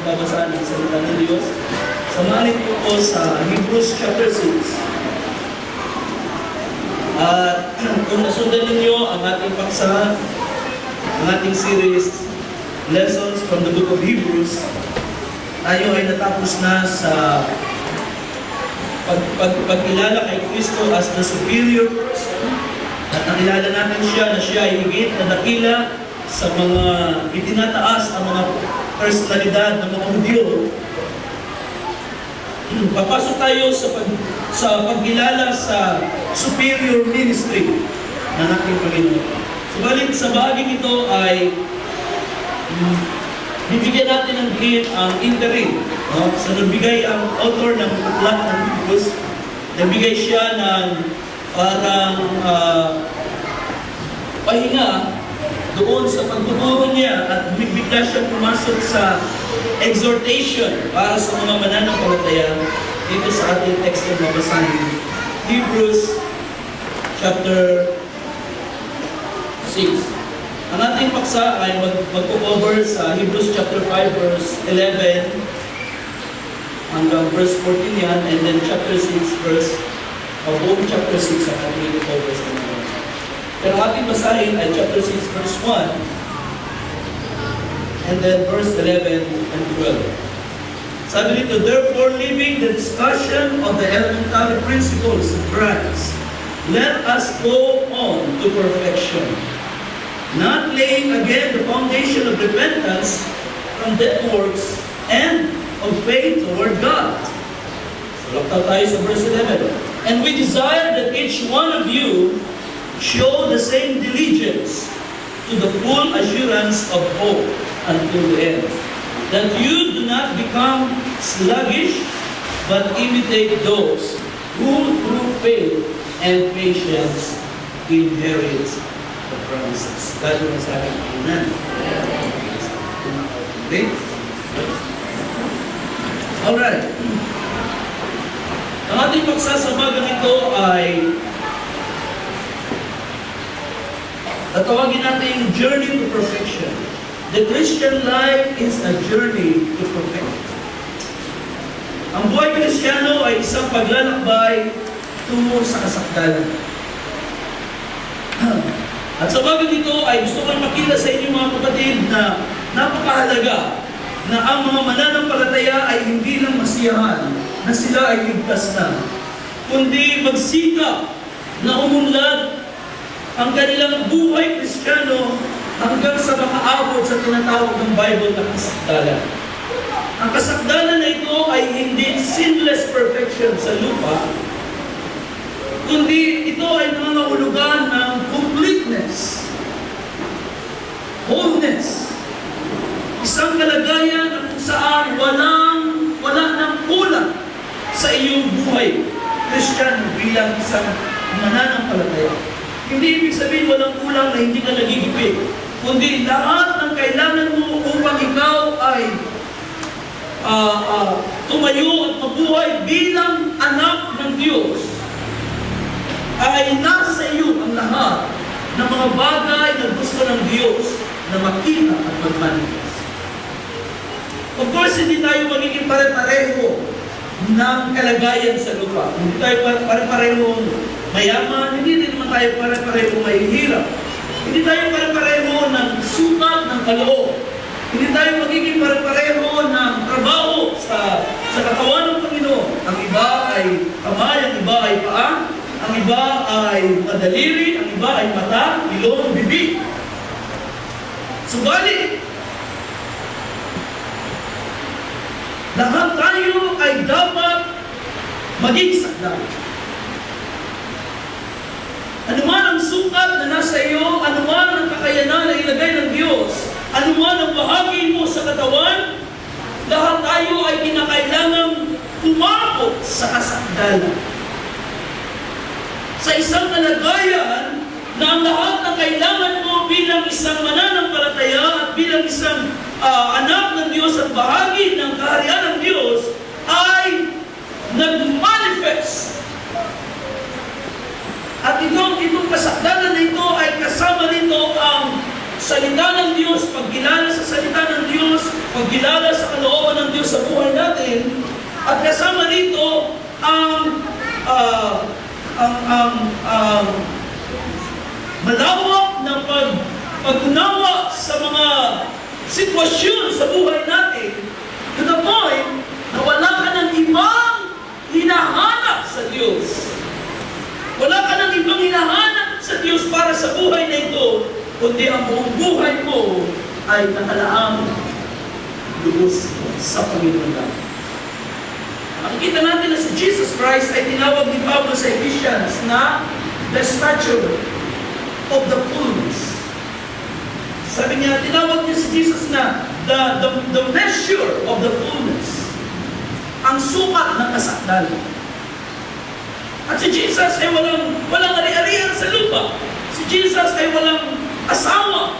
pagbabasa ng salita ng Diyos. Samahan niyo po sa Hebrews chapter 6. At kung nasundan ninyo ang ating paksa, ang ating series, Lessons from the Book of Hebrews, tayo ay natapos na sa pagkilala kay Kristo as the superior person. At nakilala natin siya na siya ay higit na dakila sa mga itinataas ang mga personalidad ng mga Hudyo. Papasok tayo sa pagkilala sa superior ministry ng ating Panginoon. Subalit sa bahaging ito ay bibigyan natin ng diin ang interim. No? So nagbigay ang author ng aklat ng Hebrews, nagbigay siya ng parang pahinga doon sa pagtuturo niya at bigla siya pumasok sa exhortation para sa mga mananampalataya dito sa ating text na mabasahin. Hebrews chapter 6. Ang ating paksa ay mag-cover sa Hebrews chapter 5 verse 11 hanggang verse 14 yan, and then chapter 6 verse buong chapter 6 ang ating cover sa mga. Pero ating basahin ay chapter 6 verse 1 and then verse 11 and 12. Sabi dito, therefore, leaving the discussion of the elementary principles of Christ, let us go on to perfection, not laying again the foundation of repentance from dead works and of faith toward God. So, laktaw tayo sa verse 11. And we desire that each one of you show the same diligence to the full assurance of hope until the end, that you do not become sluggish, but imitate those who through faith and patience inherit the promises. God will sa akin. Amen. Okay? Alright. Ang ating pagsasamagang ito ay tatawagin natin journey to perfection. The Christian life is a journey to perfection. Ang buhay Kristiyano ay isang paglalakbay tungo sa kasakdalan. At sa bagay nito ay gusto ko makita sa inyo mga kapatid na napakahalaga na ang mga mananampalataya ay hindi lang masiyahan na sila ay ligtas na, kundi magsikap na umunlad ang kanilang buhay Kristiyano hanggang sa makaabot sa tinatawag ng Bible na kasakdalan. Ang kasakdalan na ito ay hindi sinless perfection sa lupa, kundi ito ay nangangahulugan ng completeness, wholeness, isang kalagayan na kung saan wala nang kulang sa iyong buhay Kristiyano bilang isang mananampalataya. Hindi ibig sabihin walang kulang na hindi ka nagigipit, kundi lahat ng kailangan mo upang ikaw ay tumayo at mabuhay bilang anak ng Diyos, ay nasa iyo ang lahat ng mga bagay na gusto ng Diyos na makita at mag-manifest. Of course, hindi tayo magiging pare-pareho ng kalagayan sa lupa. Hindi tayo pare-pareho mayaman, hindi din naman tayo pare-pareho mahihirap. Hindi tayo pare-pareho ng sukat ng kaloob. Hindi tayo magiging pare-pareho ng trabaho sa katawan ng Panginoon. Ang iba ay kamay, ang iba ay paa, ang iba ay madaliri, ang iba ay mata, ilong, bibig. Subalit, lahat tayo ay dapat maging sakdal. Anuman ang sukat na nasa iyo, anuman ang kakayanan na ilagay ng Diyos, anuman ang bahagi mo sa katawan, lahat tayo ay kinakailangang umabot sa kasakdalan. Sa isang kalagayan na ang lahat ng kailangan mo bilang isang mananampalataya at bilang isang anak ng Diyos at bahagi ng kaharian ng Diyos ay nag-manifest. At itong kasakdalan na ito ay kasama nito ang salita ng Diyos, pagkilala sa salita ng Diyos, pagkilala sa kalooban ng sa buhay natin, at kasama rito ang malawak na pag-unawa sa mga sitwasyon sa buhay natin, to the point na wala ka ng ibang hinahanap sa Diyos. Wala ka ng ibang hinahanap sa Diyos para sa buhay na ito, kundi ang buong buhay mo ay nakalaang lubos sa Panginoon lang. Makikita natin na si Jesus Christ ay tinawag ni Pablo sa Ephesians na the stature of the fullness. Sabi niya, tinawag niya si Jesus na the measure of the fullness. Ang sukat ng kasakdalan. At si Jesus ay walang ari-arian sa lupa. Si Jesus ay walang asawa,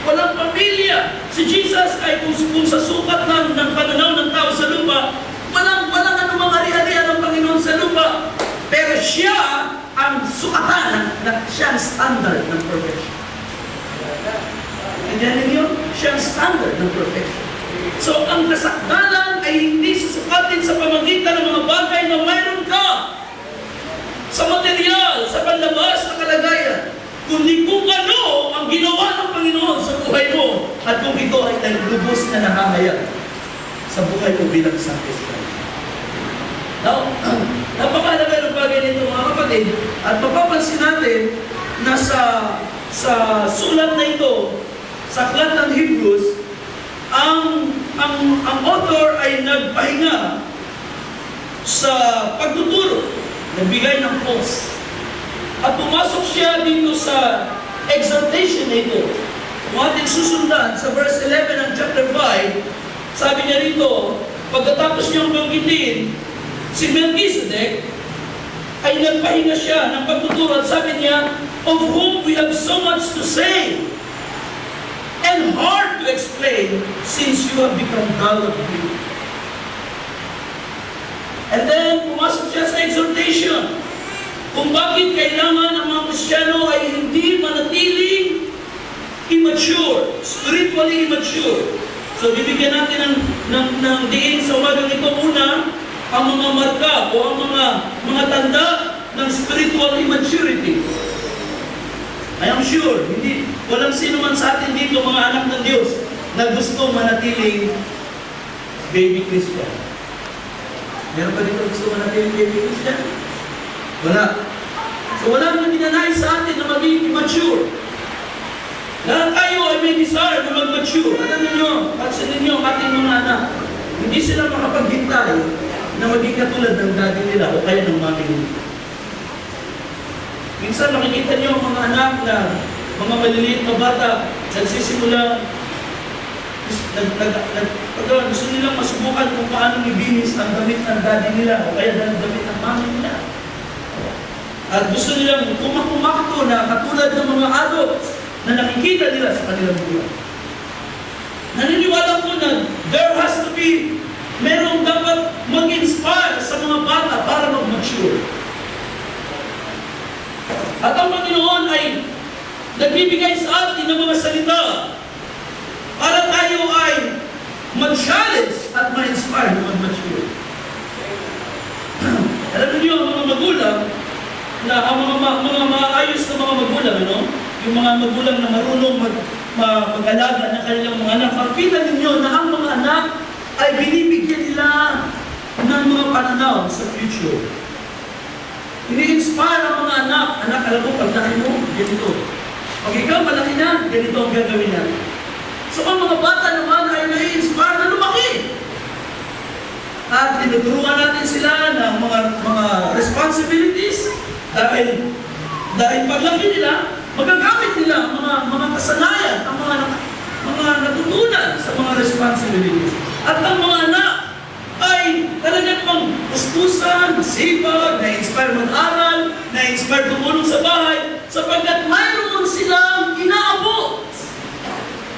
walang pamilya. Si Jesus ay kung sa sukat ng pananaw ng tao sa lupa, walang anumang ari-arian ng Panginoon sa lupa. Pero siya ang sukatan na siya ang standard ng perfection. Ganyan niyo? Siya ang standard ng perfection. So, ang kasakdalan ay hindi susukatin sa pamagitan ng mga bagay na mayroon ka sa material, sa panlabas na kalagayan, kundi kung ano ang ginawa ng Panginoon sa buhay mo at kung ito ay naglubos na nahahayag sa buhay mo bilang isang Kristiyan. Now, napakahalaga ng bagay nito mga kapatid, at mapapansin natin na sa sulat na ito, sa aklat ng Hebrews, ang author ay nagpahinga sa pagtuturo, nagbigay ng post. At pumasok siya dito sa exhortation na ito. Kung ating susundan sa verse 11 ng chapter 5, sabi niya rito, pagkatapos niyang banggitin, si Melchizedek ay nagpahinga siya ng pagtuturo at sabi niya, of whom we have so much to say and hard to explain since you have become dull of hearing. And then, pumasok siya sa exhortation kung bakit kailangan ang mga Kristiyano ay hindi manatiling immature, spiritually immature. So, bibigyan natin ng diin sa umagang ito. Una, ang mga marka o ang mga tanda ng spiritual immaturity. I am sure, walang sino man sa atin dito, mga anak ng Diyos, na gusto manatiling baby Christian. Meron ba dito gusto manatiling baby Christian? Wala. So wala nang dinanay sa atin na maging immature. Lahat tayo ay may desire na mag-mature. Alam niyo, pansin ninyo ang ating mga anak, hindi sila makapaghintay na maging katulad ng daddy nila o kaya ng mami nila. Minsan makikita niyo ang mga anak na mga maliliit na bata nagsisimula gusto nilang masubukan kung paano ibihis ang damit ng daddy nila o kaya ang damit ng mami nila. At gusto nilang kumakto na katulad ng mga adults na nakikita nila sa kanilang buhay. Naniniwala ko na there has to be merong dapat mag-inspire sa mga bata para mag-mature. At ang Panginoon ay nagbibigay sa atin ng mga salita para tayo ay mag-challenge at ma-inspire na mag-mature. Alam niyo ang mga magulang, na ang mga maayos na mga magulang, yung mga magulang na marunong mag-alaga ng kanilang mga anak, makita ninyo na ang mga anak ay binibigyan nila ng mga pananaw sa future. Ini-inspire ang mga anak. Anak, alam mo, pagdahin mo, ganito. Pag ikaw malaki na, ganito ang gagawin natin. So, ang mga bata naman ay nai-inspire na lumaki. At tinuturuan natin sila ng mga responsibilities dahil paglaki nila, magagamit nila ang mga kasanayan, ang mga natutunan sa mga responsibilities. At ang mga anak ay talagang puspusan, masipag, na-inspire mag-aral, na-inspire tumulong sa bahay, sapagkat mayroon silang inaabot.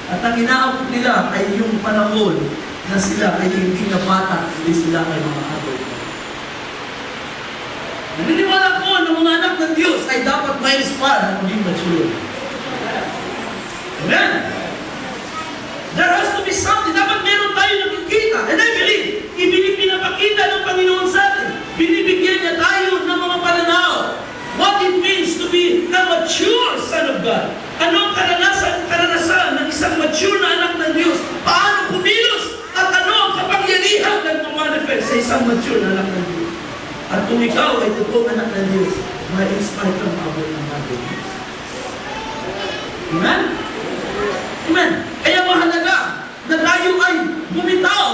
At ang inaabot nila ay yung panahon na sila ay hindi na bata, hindi sila ay mga adult. Naniniwala ko na mga anak ng Diyos ay dapat ma-inspire na maging mature. Amen? There has to be something. Dapat meron tayo nakikita. And I believe pinapakita ng Panginoon sa atin. Binibigyan niya tayo ng mga pananaw. What it means to be a mature son of God. Ano ang karanasan ng isang mature na anak ng Diyos? Paano kumilos? At ano ang kapangyarihan na tumanifest sa isang mature na anak ng Diyos? At kung ikaw ay totoong anak ng Diyos, ma-inspire kang maabot ng mga Diyos. Amen? Amen? Kaya mahalaga na tayo ay bumitaw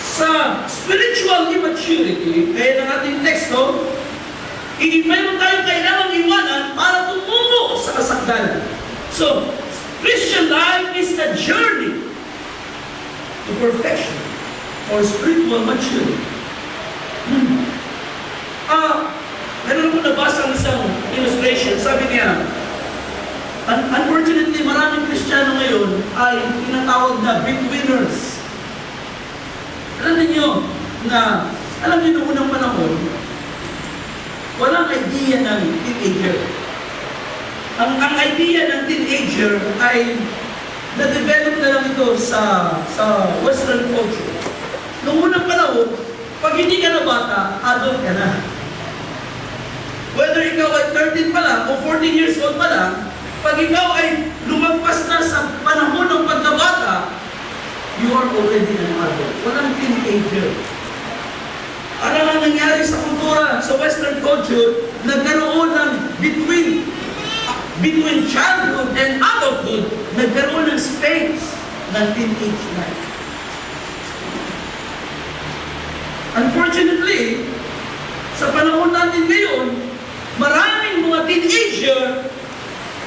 sa spiritual immaturity. Kaya ng ating teksto, mayroon tayong kailangang iwanan para tumungo sa kasanggalan. So, Christian life is a journey to perfection or spiritual maturity. Meron ako nabasa ng isang illustration. Sabi niya, unfortunately, maraming Kristiyano ngayon ay tinatawag na betweeners. Alam niyo noong unang panahon, walang idea ng teenager. Ang idea ng teenager ay na-develop na lang ito sa Western culture. Noong unang panahon, pag hindi ka na bata, adult ka na. Whether ikaw ay 13 pa lang o 14 years old pa lang, pag ikaw ay lumagpas na sa panahon ng pagkabata, you are already an adult. Walang teenager. Ano ang nangyari sa kultura, sa Western culture, nagkaroon ng between childhood and adulthood, nagkaroon ng space ng teenage life. Unfortunately, sa panahon natin ngayon, maraming mga teenager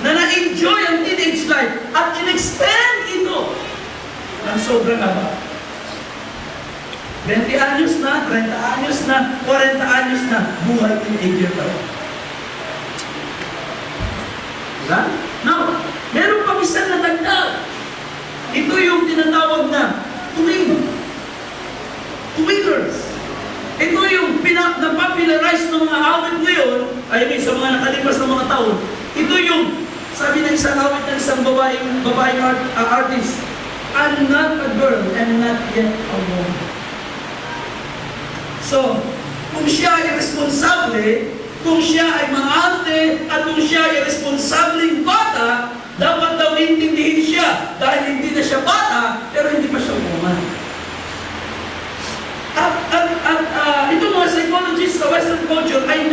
na na-enjoy ang teenage life at in-extend ito ng sobrang haba. 20 anyos na, 30 anyos na, 40 anyos na, buhay teenager pa rin. Diba? Now, meron pang isang natagdag. Ito yung tinatawag na tweeners. Ito yung na-popularize ng mga awit ngayon, sa mga nakalipas ng mga taon. Ito yung, sabi ng isang awit ng isang babaeng artist, I'm not a girl and not yet a woman. So, kung siya ay responsable, kung siya ay maarte, at kung siya ay responsableng bata, dapat daw intindihin siya dahil hindi na siya bata, pero hindi pa siya woman. At itong mga psychologists sa Western culture ay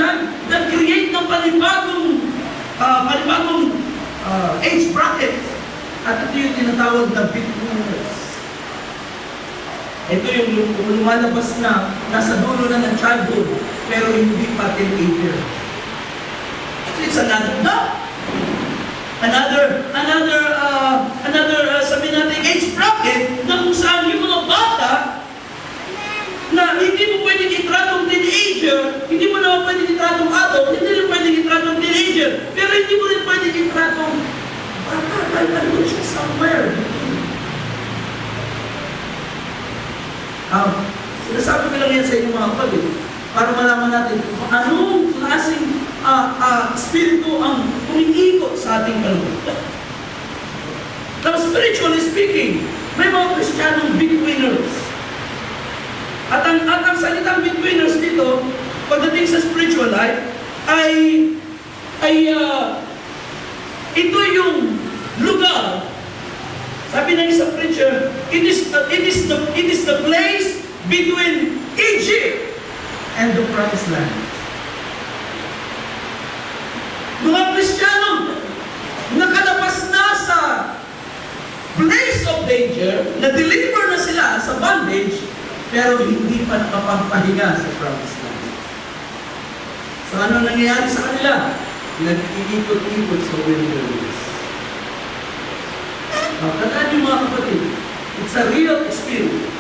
nag-create ng panibagong age bracket. At ito yung tinatawag na betweeners. Ito yung lumalabas na nasa dulo na ng childhood, pero hindi pa teenager. So it's another gap. Another sabi natin, age bracket na kung saan yung mga bata na hindi mo pwedeng itratong teenager, hindi mo naman pwedeng itratong adult, hindi rin pwedeng itratong teenager, pero hindi mo rin pwedeng itratong bata, dahil ano siya somewhere. Sinasabi ko lang yan sa inyong mga kapatid para malaman natin kung anong klaseng spirito ang umiikot sa ating kaluluwa. Now, spiritually speaking, may mga Kristiyanong betweeners. At ang salitang betweeners dito, pagdating sa spiritual life, ito yung lugar. Sabi ng isang preacher, it is the place between Egypt and the promised land. Mga Kristiyano, nakalabas na sa place of danger, na-deliver na sila sa bondage, pero hindi pa nakapagpahinga sa promised land. So ano nangyayari sa kanila? Nag-iikot-ikot sa wilderness. Tandaan niyo mga kapatid, it's a real experience.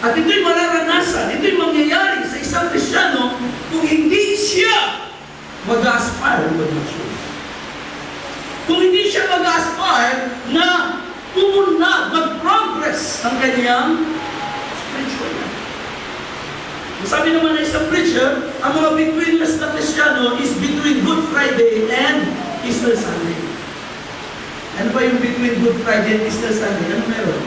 At ito'y mararanasan, ito'y mangyayari sa isang Kristiyano kung hindi siya mag-aspire mag-mature. Kung hindi siya mag-aspire na pumunla, mag-progress ang kanyang spiritual life. Sabi naman ng isang preacher, ang mga betweenless na Kristiyano is between Good Friday and Easter Sunday. Ano ba yung between Good Friday and Easter Sunday? Ano meron?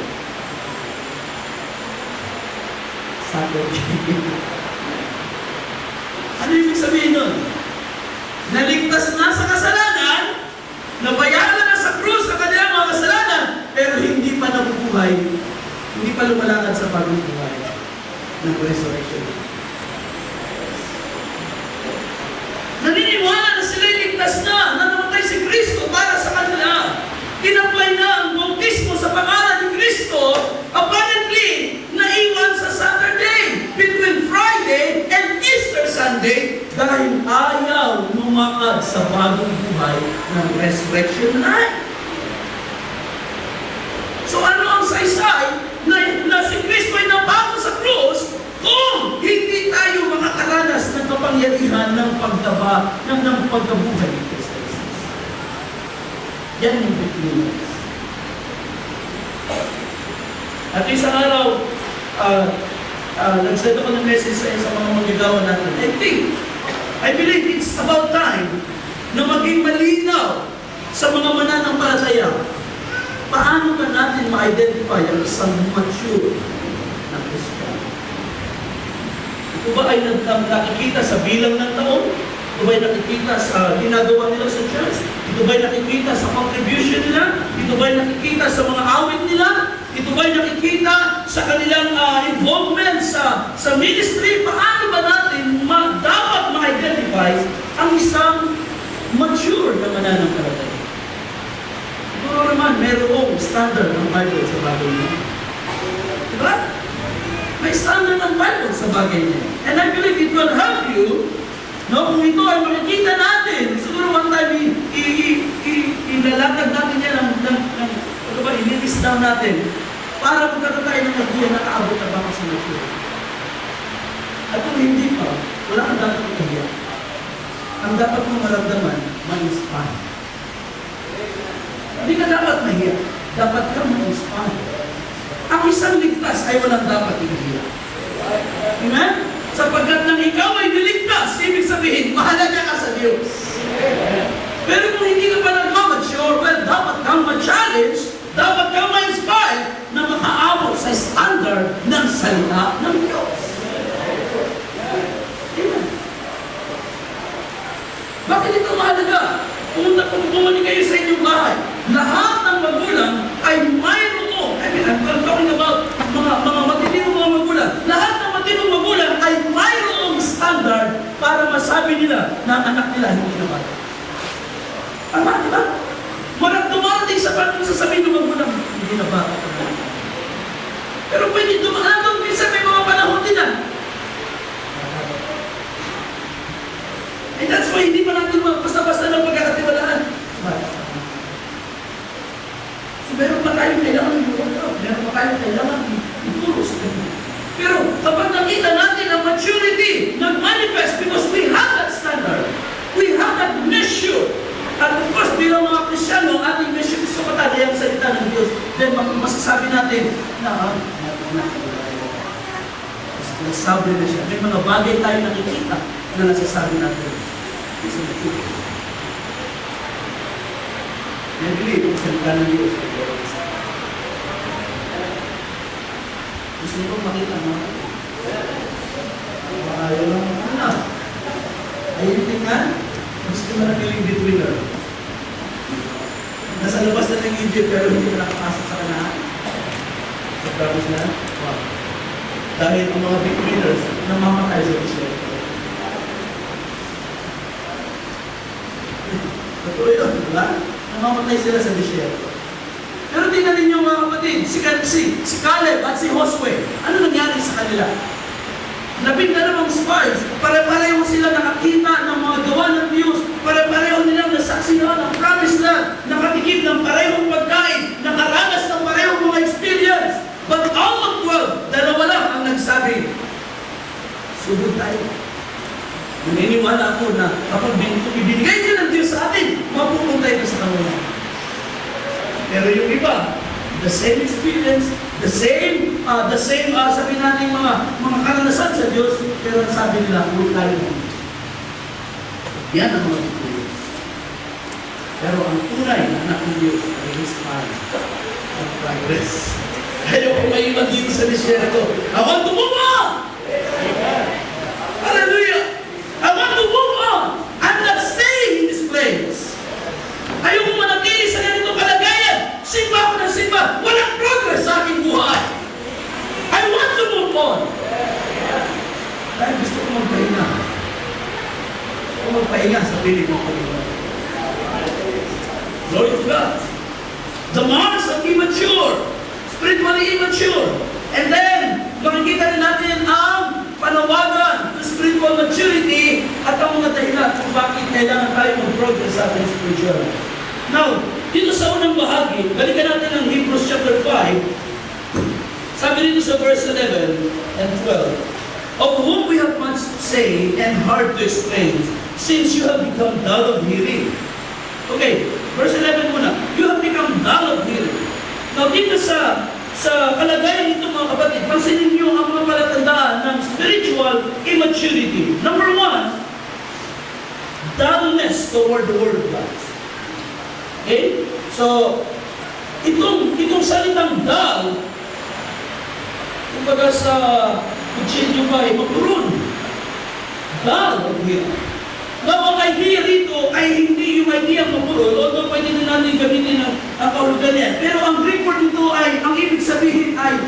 Ano ibig sabihin nun? Naligtas na sa kasalanan, nabayaran na sa krus sa kanyang mga kasalanan, pero hindi pa nabubuhay, hindi pa lumalakad sa bagong buhay ng resurrection. Naniniwala na sila ligtas na namatay si Kristo para sa kanila. Inapply na ang bautismo sa pangalan ni Kristo, apparently, naiwan sa Saturday, between Friday and Easter Sunday, dahil ayaw lumakad sa bagong buhay ng resurrection life. So ano ang saysay na si Kristo ay nabago sa krus kung hindi tayo makakaranas ng kapangyarihan ng pagkabuhay ni Kristo? Yan yung Pilipinas. At isang araw, nag-send ako ng message sa mga magigawan natin. I believe it's about time na maging malinaw sa mga mananampalataya. Paano ba natin ma-identify ang isang mature na Christian? Ito ba ay nakikita sa bilang ng taon? Ito ba'y nakikita sa ginagawa nila sa church? Ito ba'y nakikita sa contribution nila? Ito ba'y nakikita sa mga awit nila? Ito ba'y nakikita sa kanilang involvement sa ministry? Paano ba natin dapat ma-identify ang isang mature na mananampalataya? Siguro naman, mayroong standard ng Bible sa bagay niya. Diba? May standard ng Bible sa bagay niya. And I believe it will help you. No, kung ito ay makikita natin, siguro one time ilalakad natin yan i-list down natin para magkakaroon tayo ng nabuhay na kaabot na baka sa nabuhay. At kung hindi pa, wala kang dapat ikahiya. Ang dapat mong maramdaman, ma-inspire. Hindi ka dapat mahiya. Dapat kang ma-inspire. Ang isang ligtas ay walang dapat ikahiya. Amen? Sapagkat nang ikaw ay niligtas, ibig sabihin, mahalaga ka sa Diyos. Pero kung hindi ka pa nag-mature, well, dapat kang ma-challenge, dapat kang ma-inspire na makaabot sa standard ng salita ng Diyos. Amen. Bakit ito mahalaga? Kung bumalik kayo sa inyong bahay, lahat ng magulang ay mayroon. I'm talking about mga matinong mga magulang. Lahat ng matinong magulang ay mayroong standard para masabi nila na ang anak nila hindi na bata. Tama, di ba? Walang dumarating sa sasabihin ng magulang, hindi na bata. Pero pwede dumaan minsan may mga panahon din na. And that's why hindi pa natin basta-basta ng pagkakatiwalaan. So meron pa tayong kailangan i-workout, meron pa tayong kailangan ituro sa kanya. Pero kapag nakita natin ang maturity nag-manifest because we have that standard, we have that measure. At of course, bilang mga Kristyano, ating measure is sukatan ang salita ng Diyos. Then masasabi natin na nasabi na siya. May mga bagay tayo nakikita na nasasabi natin. It's a mature. I believe ang salita ng Diyos. Gusto niyo bang makita mo? Ayaw lang mo na. Ayaw tingnan. Gusto mo na feeling betweener. Nasa labas na ng Egypt pero hindi na nakapasok sa kanahan. Tapos na? Wow. Dahil ang mga betweeners namamatay sa Israel. Totoo yun, diba? Namamatay sila sa disyerto. Pero tingnan ninyo mga kapatid, si Caleb at si Josue, ano nangyari sa kanila? 12 spies, pare-pareho sila nakakita ng mga gawa ng Diyos, pare-pareho nilang nasaksihan ng promised land, nakatikim ng parehong pagkain, nakaranas ng parehong mga experience. But all of 12, dalawa lang ang nagsabi, sugod tayo. Naniniwala ako na kapag ibinigay niya ng Diyos sa atin, mapupunta ito sa kanila. Pero yung iba, the same experience, the same sabi natin mga karanasan sa Diyos, pero sabi nila, huwag tayo mo. Yan ang mga Diyos. Pero ang tunay na anak ng Diyos ay His plan and progress. Ayaw ko maiwan dito sa disyerto. I want to move on! Glory to God. The marks of immature, spiritually immature. And then, makikita rin natin ang panawagan to spiritual maturity at ang mga dahilan kung bakit kailangan tayo mag-progress sa ating spiritual. Now, dito sa unang bahagi, balikan natin ang Hebrews chapter 5. Sabi dito sa verse 11 and 12, of whom we have much to say and hard to explain, since you have become dull of hearing. Okay, verse 11 muna. You have become dull of hearing. Now, dito sa kalagayan nito mga kapatid, pansinin niyo ang mga palatandaan ng spiritual immaturity. Number 1, dullness toward the Word of God. Okay? So, itong salitang dull, kumbaga sa kutsilyo ba ay mapurun. Dull of hearing. Now, ang idea rito ay hindi yung idea mapurun, although pwede na natin gamitin ang kahulugan yan. Pero ang Greek word nito ay, ang ibig sabihin ay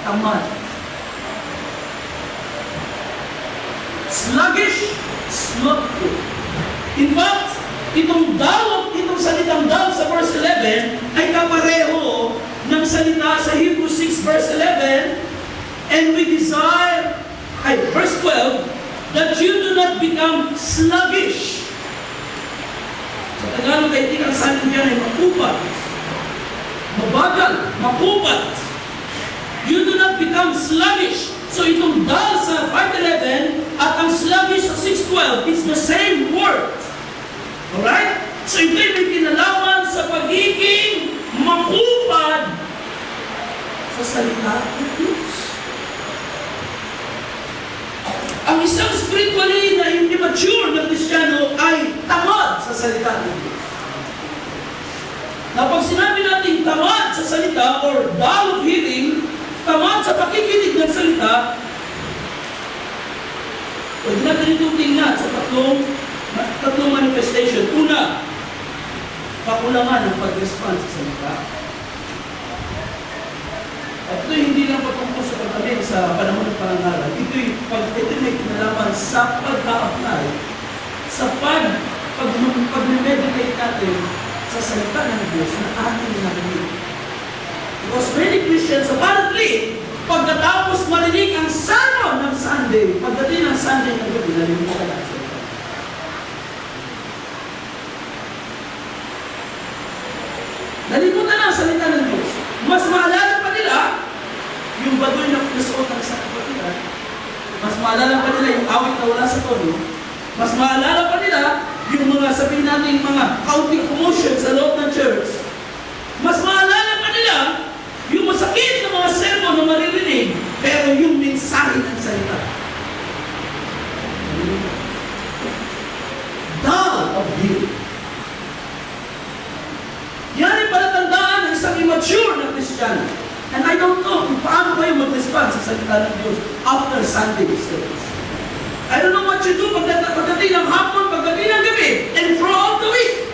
tamad. Sluggish, slothful. In fact, itong salitang dull sa verse 11 ay kapareho ng salita sa Hebrews 6 verse 11, and we desire, verse 12, that you do not become sluggish. Sa Tagalog ay ang salin diyan ay makupat, mabagal, makupat. You do not become sluggish. So itong dull sa 5:11 at ang sluggish sa 6:12, it's the same word. Alright? So ito'y may kinalaman sa pagiging makupad sa salita ng Diyos. Ang isang spiritually na hindi mature na Kristiyano ay tamad sa salita ng Diyos. Na pag sinabi natin tamad sa salita or dull of hearing, tamad sa pakikinig ng salita, pwede natin itong tingnan sa tatlong manifestation. Una, kakulangan ng pag-respond sa salita. At ito hindi lang patungkol sa pagdating sa panahon ng pangangaral. Ito may kinalaman sa pag-a-apply, sa pag-meditate natin sa salita ng Diyos na ating narinig. Because many Christians, apparently, pagkatapos marinig ang sermon ng Sunday, pagdating ng Sunday ng gabi, nalimutan ang salita. Nalimutan ang salita ng Diyos. Mas maalala pa nila yung baduy na nasuot ng isang kapatid. Mas maalala pa nila yung awit na wala sa tono. Mas maalala pa nila yung mga sabihin natin mga counting commotions sa loob ng church. Mas maalala pa nila yung masakit na mga sermon na maririnig, pero yung mensahe ng salita. Dull of hearing. Yan ay palatandaan ng isang immature na Kristiyano. And I don't know kung paano kayo mag-respond sa salita ng Diyos after Sunday service. I don't know what you do pagdating ng hapon, pagdating ng gabi, and throughout the week.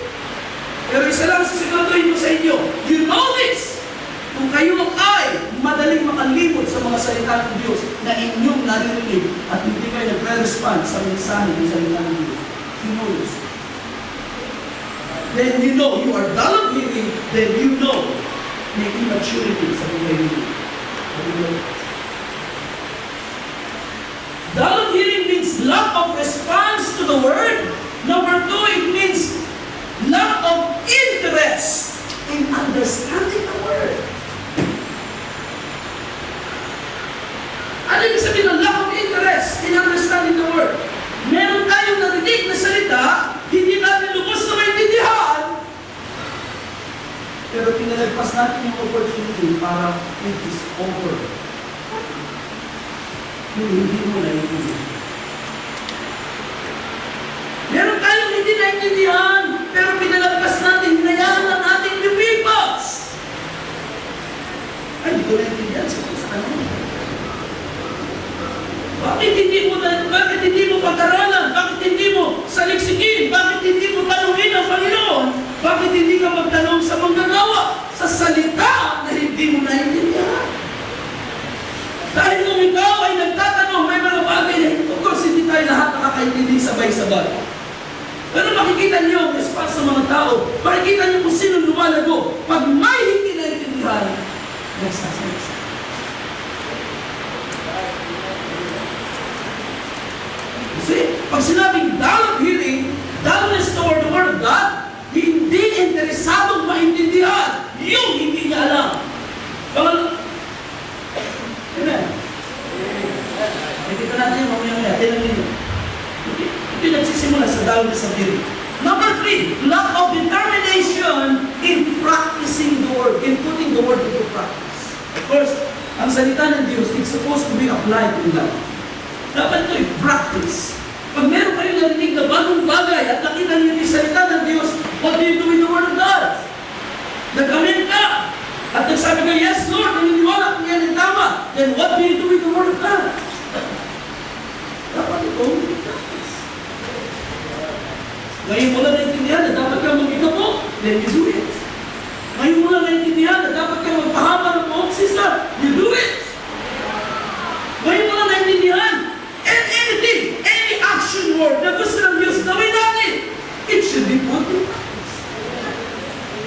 Pero isa lang sisiguraduhin ko sa inyo, you know this, kung kayo ay madaling makalimot sa mga salita ng Diyos na inyong naririnig at hindi kayo nagre-respond sa mensahe ng salita ng Diyos, you know this. Then you know you are dull of hearing, then you know may immaturity sa buhay niyo. Dull of hearing means lack of response to the word. Number 2, it means lack of interest in understanding the word. Ano ibig sabihin ng lack of interest in understanding the word? Meron tayong narinig na salita, hindi natin lubos na maintindihan, pero pinalagpas natin yung opportunity para i-discover yung hindi mo naiintindihan. Meron tayong hindi naiintindihan, pero pinalagpas natin, hinayaan lang natin lumipas. Ay, hindi ko naiintindihan sa kanila. Bakit hindi mo pag-aralan? Bakit hindi mo saliksikin? Bakit hindi mo tanungin ang Panginoon? Bakit hindi ka magtanong sa manggagawa? Sa salita na hindi mo naiintindihan? Dahil kung ikaw ay nagtatanong, may mga bagay na of course, hindi tayo lahat nakakaintindi sabay-sabay. Pero makikita makita niyo ang response ng mga tao. Makikita niyo kung sino lumalago. Pag may hindi naintindihan, nagsasalisa. Kasi, pag sinabing down of hearing, downness toward the Word of God, hindi interesadong maintindihan yung hindi niya alam. Amen. Nakikita natin yung mamaya-maya. Tingnan ninyo. Ito nagsisimula sa downness of hearing. Number 3, lack of determination in practicing the Word, in putting the Word into practice. Of course, ang salita ng Diyos, it's supposed to be applied in life. Dapat ito i-practice. Pag meron kayong narinig na bagong bagay at nakita niyo yung salita ng Diyos, what do you do with the Word of God? Nag-amen ka. At nagsabi ka, yes Lord, naniniwala kung yan ang tama. Then what do you do with the Word of God? Dapat ito i-practice. Ngayon mo lang naintindihan na dapat kang mag-ikapo, then you do it. Ngayon mo lang naintindihan na dapat kang magpahaba ng buhok, sister, you do it. Ngayon mo lang naintindihan, and anything, any action word na gusto ng Diyos gawin natin, it should be put in practice.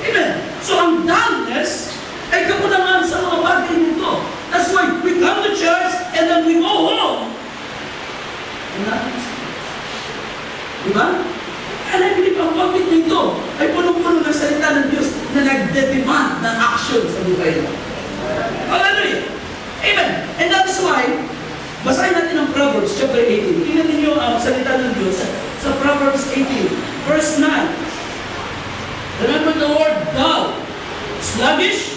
Amen. So ang dullness ay kakulangan sa mga bagay nito. That's why we come to church and then we go home. And nothing is diba? And I believe ang pagpit nito ay punong-puno ng salita ng Diyos na nagde-demand ng action sa buhay mo. Hallelujah. Amen. And that is why, basahin natin ang Proverbs chapter 18. Tingnan ninyo ang salita ng Diyos sa Proverbs 18, verse 9. Remember the word dull, sluggish,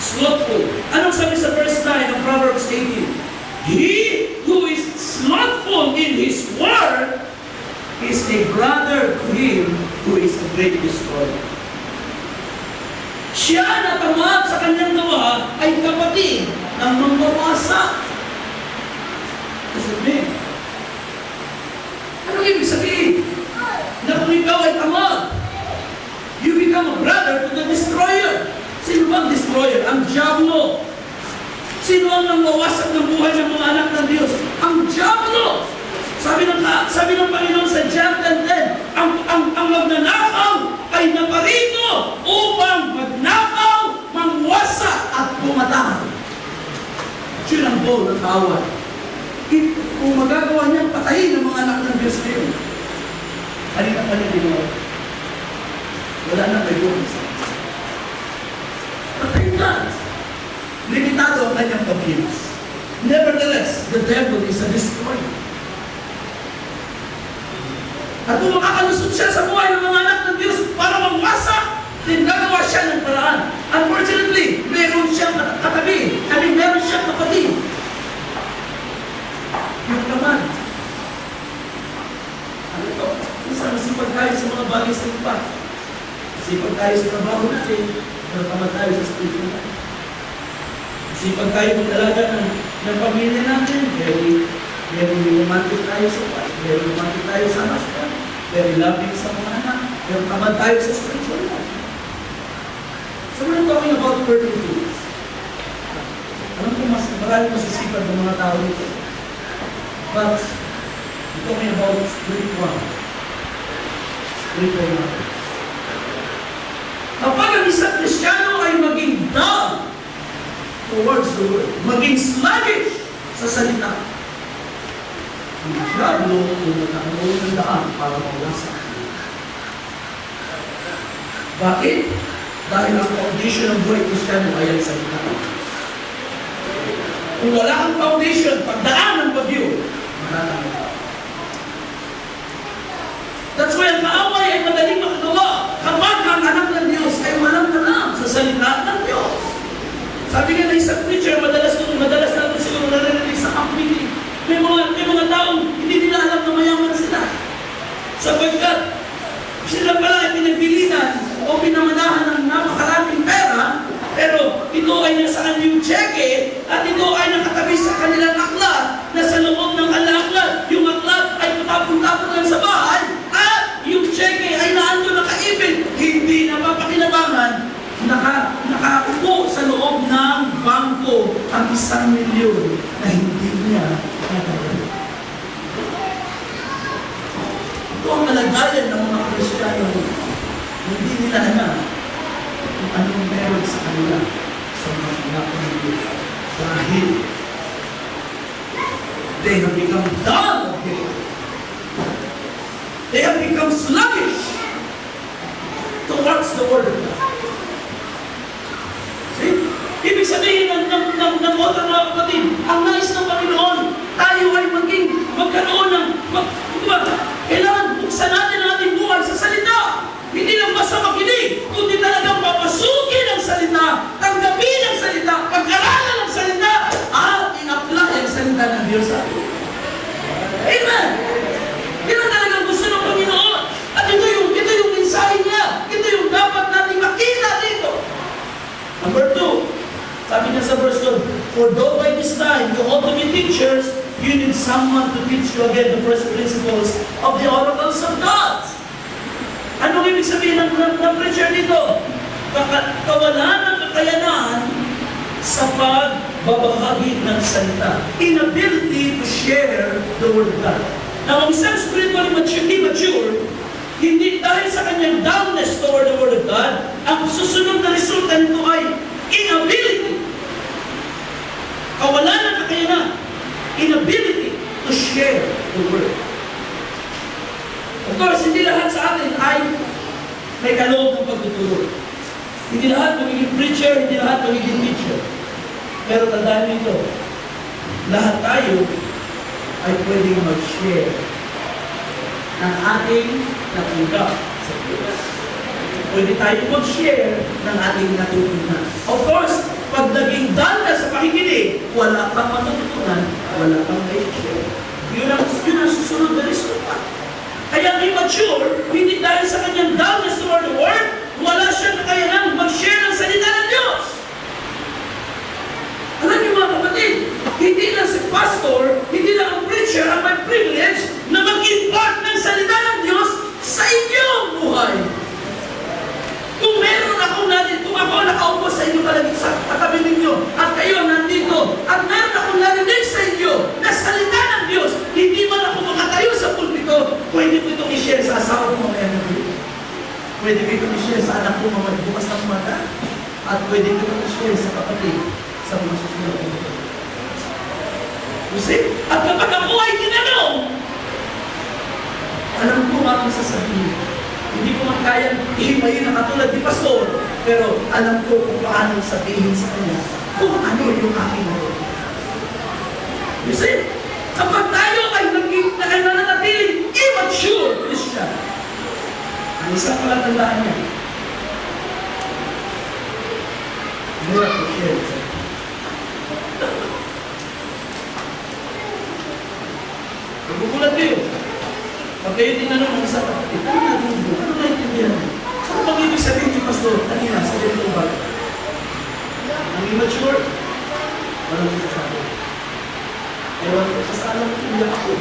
slothful. Anong sabi sa verse 9 ng Proverbs 18? He who is slothful in his word is a brother to him who is a great destroyer. Siya na tamad sa kanyang gawa ay kapatid ng mangwawasak. What does it mean? Ano ibig sabihin? Na kung ikaw ay tamad, you become a brother to the destroyer. Sino bang destroyer? Ang diablo. Sino ang nangwawasak ng buhay ng mga anak ng Diyos? Ang diablo. Sabi ng Panginoon sa John 10:10, ang magnanakaw ay naparito upang magnakaw, mangwasak at pumatay. Yun ang goal ng kaaway. Kung magagawa niyang patayin ng mga anak ng Diyos ngayon, halina-halina, wala na may goal. Patayin ka. Limitado ang kanyang pag-iwas. Nevertheless, the devil is a destroyer. At kung makakalusot siya sa buhay ng mga anak ng Diyos para magwasak, then gagawa siya ng paraan. Unfortunately, meron siyang katabi. Meron siyang kapatid. Yung naman. Ano ito? Isang masipag tayo sa mga bagay sa lupa. Masipag tayo sa trabaho natin. Natamad tayo sa spiritual natin. Masipag tayo mag-alaga ng pamilya natin. Very romantic tayo sa wife. Very romantic tayo sa husband. Very loving sa mga anak. Very tamad tayo sa spiritual life. So we're talking about working tools. Alam ko marami masisipag ng mga tao dito. But we're talking about spiritual matters. Kapag ang isang Kristiyano ay maging dull towards the word, maging sluggish sa salita, ang diablo yung nagkakaroon ng daan para mawasak. Bakit? Dahil ang foundation ng buhay Kristiyano ay ang salita. Kung wala kang foundation, pagdaan ng bagyo, matatangin ka. That's why ang kaaway ay madaling makagawa kapag ang anak ng Diyos ay walang tanang sa salita ng Diyos. Sabi nga na isang preacher, madalas natin siguro narinig sa community. May mga taong hindi nila alam na mayaman sila. Sapagkat sila pala ay pinagbilinan o pinamanahan ng napakaraming pera, pero ito ay nasa kanilang cheque at ito ay nakatabi sa kanilang aklat na sa loob ng aklat. Yung aklat ay patapon-tapon lang sa bahay at yung cheque ay naando nakaibig. Hindi napapakinabangan. Nakaupo sa loob ng bangko ang 1 milyon na hindi niya natagay. Ito ang kalagayan ng mga Kristiyano. nakikita na kung anong meron sa kanila sa mga pinapamilya. Dahil they have become dull of hearing. They have become sluggish towards the Word of God. See? Ibig sabihin ng author, mga kapatid, ang nais ng Panginoon, tayo ay magkaroon ng, kailangan buksan natin ang ating buhay sa salita. Hindi lang basta makinig, kundi talagang papasukin ang salita, tanggapin ang salita, pag-aralan ang salita, at in-apply ang salita ng Diyos sa atin. Amen! Yan ang talagang gusto ng Panginoon. At ito yung mensahe niya. Ito yung dapat natin makita dito. Number 2, sabi niya sa verse 2, for though by this time you ought to be teachers, you need someone to teach you again the first principles of the oracles of God. Anong ibig sabihin ng preacher dito? Kawalan ng kakayanan sa pagbabahagi ng salita. Inability to share the Word of God. Now, ang isang spiritually immature, hindi dahil sa kanyang dullness toward the Word of God, ang susunod na resulta nito ay inability. Kawalan ng kakayanan. Inability to share the Word. Of course, hindi lahat sa atin ay may kaloob ng pagtuturo. Hindi lahat magiging preacher, hindi lahat magiging teacher. Pero tandaan nyo ito, lahat tayo ay pwedeng mag-share ng ating natanggap sa Diyos. Pwede tayo mag-share ng ating natutunan. Of course, pag naging dull ka sa pakikinig, wala kang matutunan, wala kang may-share. Yun ang susunod na resulta. Kaya immature, hindi dahil sa kanyang dullness toward the Word, wala siyang kakayanan mag-share ng salita ng Diyos. Alam niyo mga kapatid, hindi lang si pastor, hindi lang ang preacher ang may privilege na mag-impart ng salita ng Diyos sa inyong buhay. Kung meron akong nandito, kung ako nakaupo sa inyo kalagit sa katabi ninyo, at kayo nandito, at meron akong narinig sa inyo na salita ng Diyos, hindi man ako makatayo sa pulpito, pwede ko itong i-share sa asawa ko mamaya ng gabi. Pwede ko itong i-share sa anak ko mamaya bukas ng mata, at pwede ko itong i-share sa kapatid sa mga susunod ko. You see? At kapag ako ay tinanong, alam ko akong sasabihin. Hindi ko man kayang ihimayin na katulad ni Pastor, pero alam ko kung paano sabihin sa kanya kung ano yung aking narinig. You see? Kapag tayo ay nananatiling immature Christian, ang isang palatandaan niya, miracle share. Magugulat kayo. Pag kayo tinanong ng isang kapatid, ano natin mo? Ano naintindihan mo? Ano bang ibig sabihin ni Pastor? Kanina, sa ganitong bagay. Ang immature, walang masasabi. Ewan ko, kasi alam ko, hindi ako.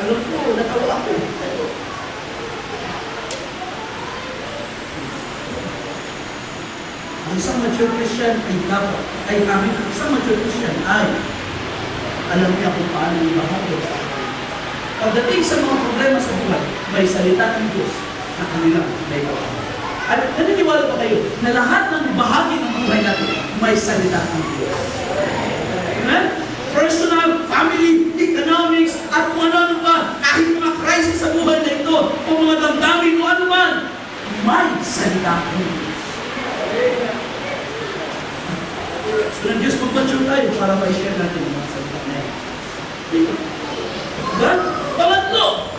Alam ko, natawa ako. Ang isang mature Christian ay isang mature Christian ay alam niya kung paano ibahagi. Pagdating sa mga problema sa buhay, may salita ng Diyos na kanilang may bahagi. At naniniwala pa kayo na lahat ng bahagi ng buhay natin may salita ng Diyos. Amen? Personal, family, economics, at kung ano pa, kahit mga crisis sa buhay na ito, o mga damdamin o ano man, may salita ng Diyos. So ng Diyos magpatsyon tayo para ma-share natin ang mga salita na yan. Diba? Pangatlo,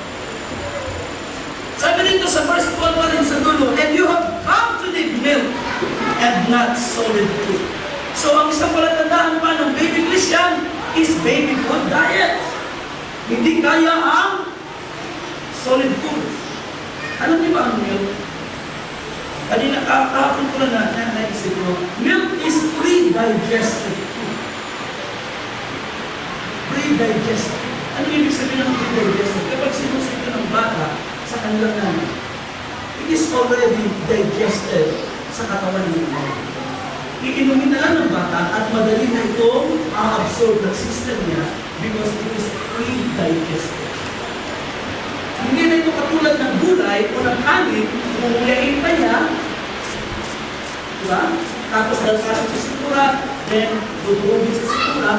sabi dito sa verse 12 pa rin sa dulo, and you have come to need milk and not solid food. So ang isang palatandaan pa ng baby Christian is baby food diet. Hindi kaya ang solid food. Alam niyo ba ang milk? Kanina kahapon ko na naisip ko, milk is pre-digested food. Pre-digested. Ano ibig sabihin ng pre-digested? Kapag sinusunod ng bata sa kanilang namin, it is already digested sa katawan ng nanay. Iinumin na lang ng bata at madali na itong absorb ng system niya because it is pre-digested. Hindi na na ito katulad ng gulay o ng kanin, mumulain pa niya, diba? Tapos lalakasin sa sikura, then dudurugin sa sikura,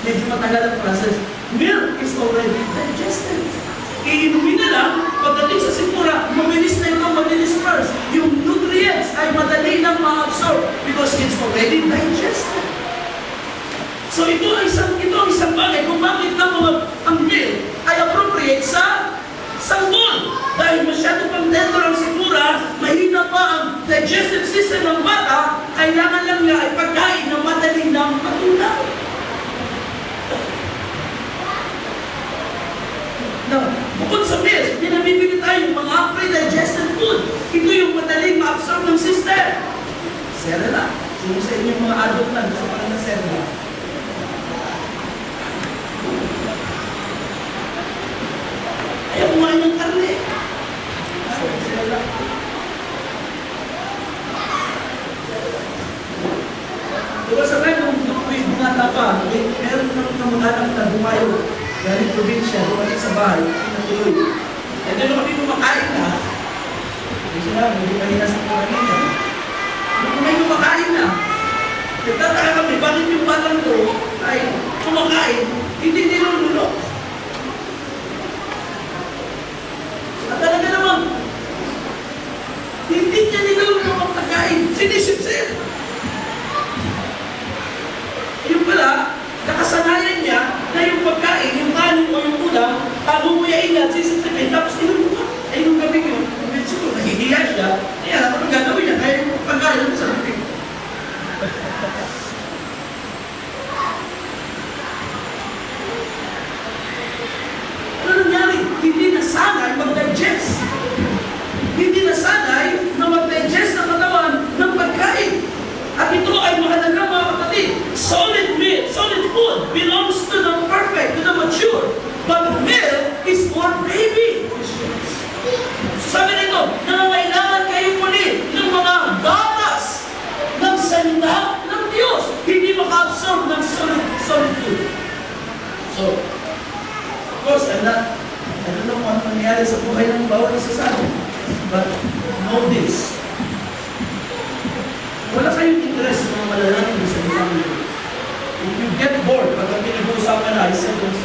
medyo matagal ang process. Milk is already digested. Iinumin na lang, pagdating sa sikura, mabilis na itong madi-disperse. Yung nutrients ay madali nang ma-absorb because it's already digested. So ito ang isang bagay kung bakit ang milk ay appropriate sa sanggol. Dahil masyado pang tender ang sikura, mahina pa ang digestive system ng bata, kailangan lang niya ay pagkain ng madali ng matulaw. Now, bukod sa milk, pinabibili tayo yung mga pre-digested food. Ito yung madaling ma-absorb ng system. Serela. Sino sa inyo mga adult na gusto pa ng serela? Ayaw kumain ng karne. Serela. Diba sa akin, nung ako'y bungata pa, meron naman kamag-anak na bumayo. Galing probinsya, dumating sa bahay, pinatuloy. And then kami kumakain na, hindi sila, hindi mahina sa kumain niya. Nung kami kumakain na, nagtataka kami, bakit yung batang to ay kumakain, hindi nilulunok. At talaga naman, hindi niya nilulunok ang pagkain, sinisip-sip. Yung pala, nakasanayan niya na yung pagkain, yung kanin o yung ulam, pagumuyain niya, sisipsipin, tapos niluluto. Ay, nung gabi yun, siguro nahihiya siya, kaya alam ko nang gagawin niya, kaya yung pagkain naman sa bibig. Ano nangyari? Hindi nasanay mag-digest. Hindi nasanay na mag-digest ng katawan ng pagkain. At ito ay mahalaga mga kapatid. Solid meat, solid food belongs to the perfect, to the mature. But milk is for baby. Sabi nito, nangangailangan kayo muli ng mga gatas ng salita ng Diyos. Hindi maka-absorb ng solid food. So, of course, I don't know kung ano nangyari sa buhay ng bawat isa sa atin. But know this. Wala kayong interest sa mga malalaki sa ibang Diyos. If you get bored, pag ang pinag-uusapan na ay seconds,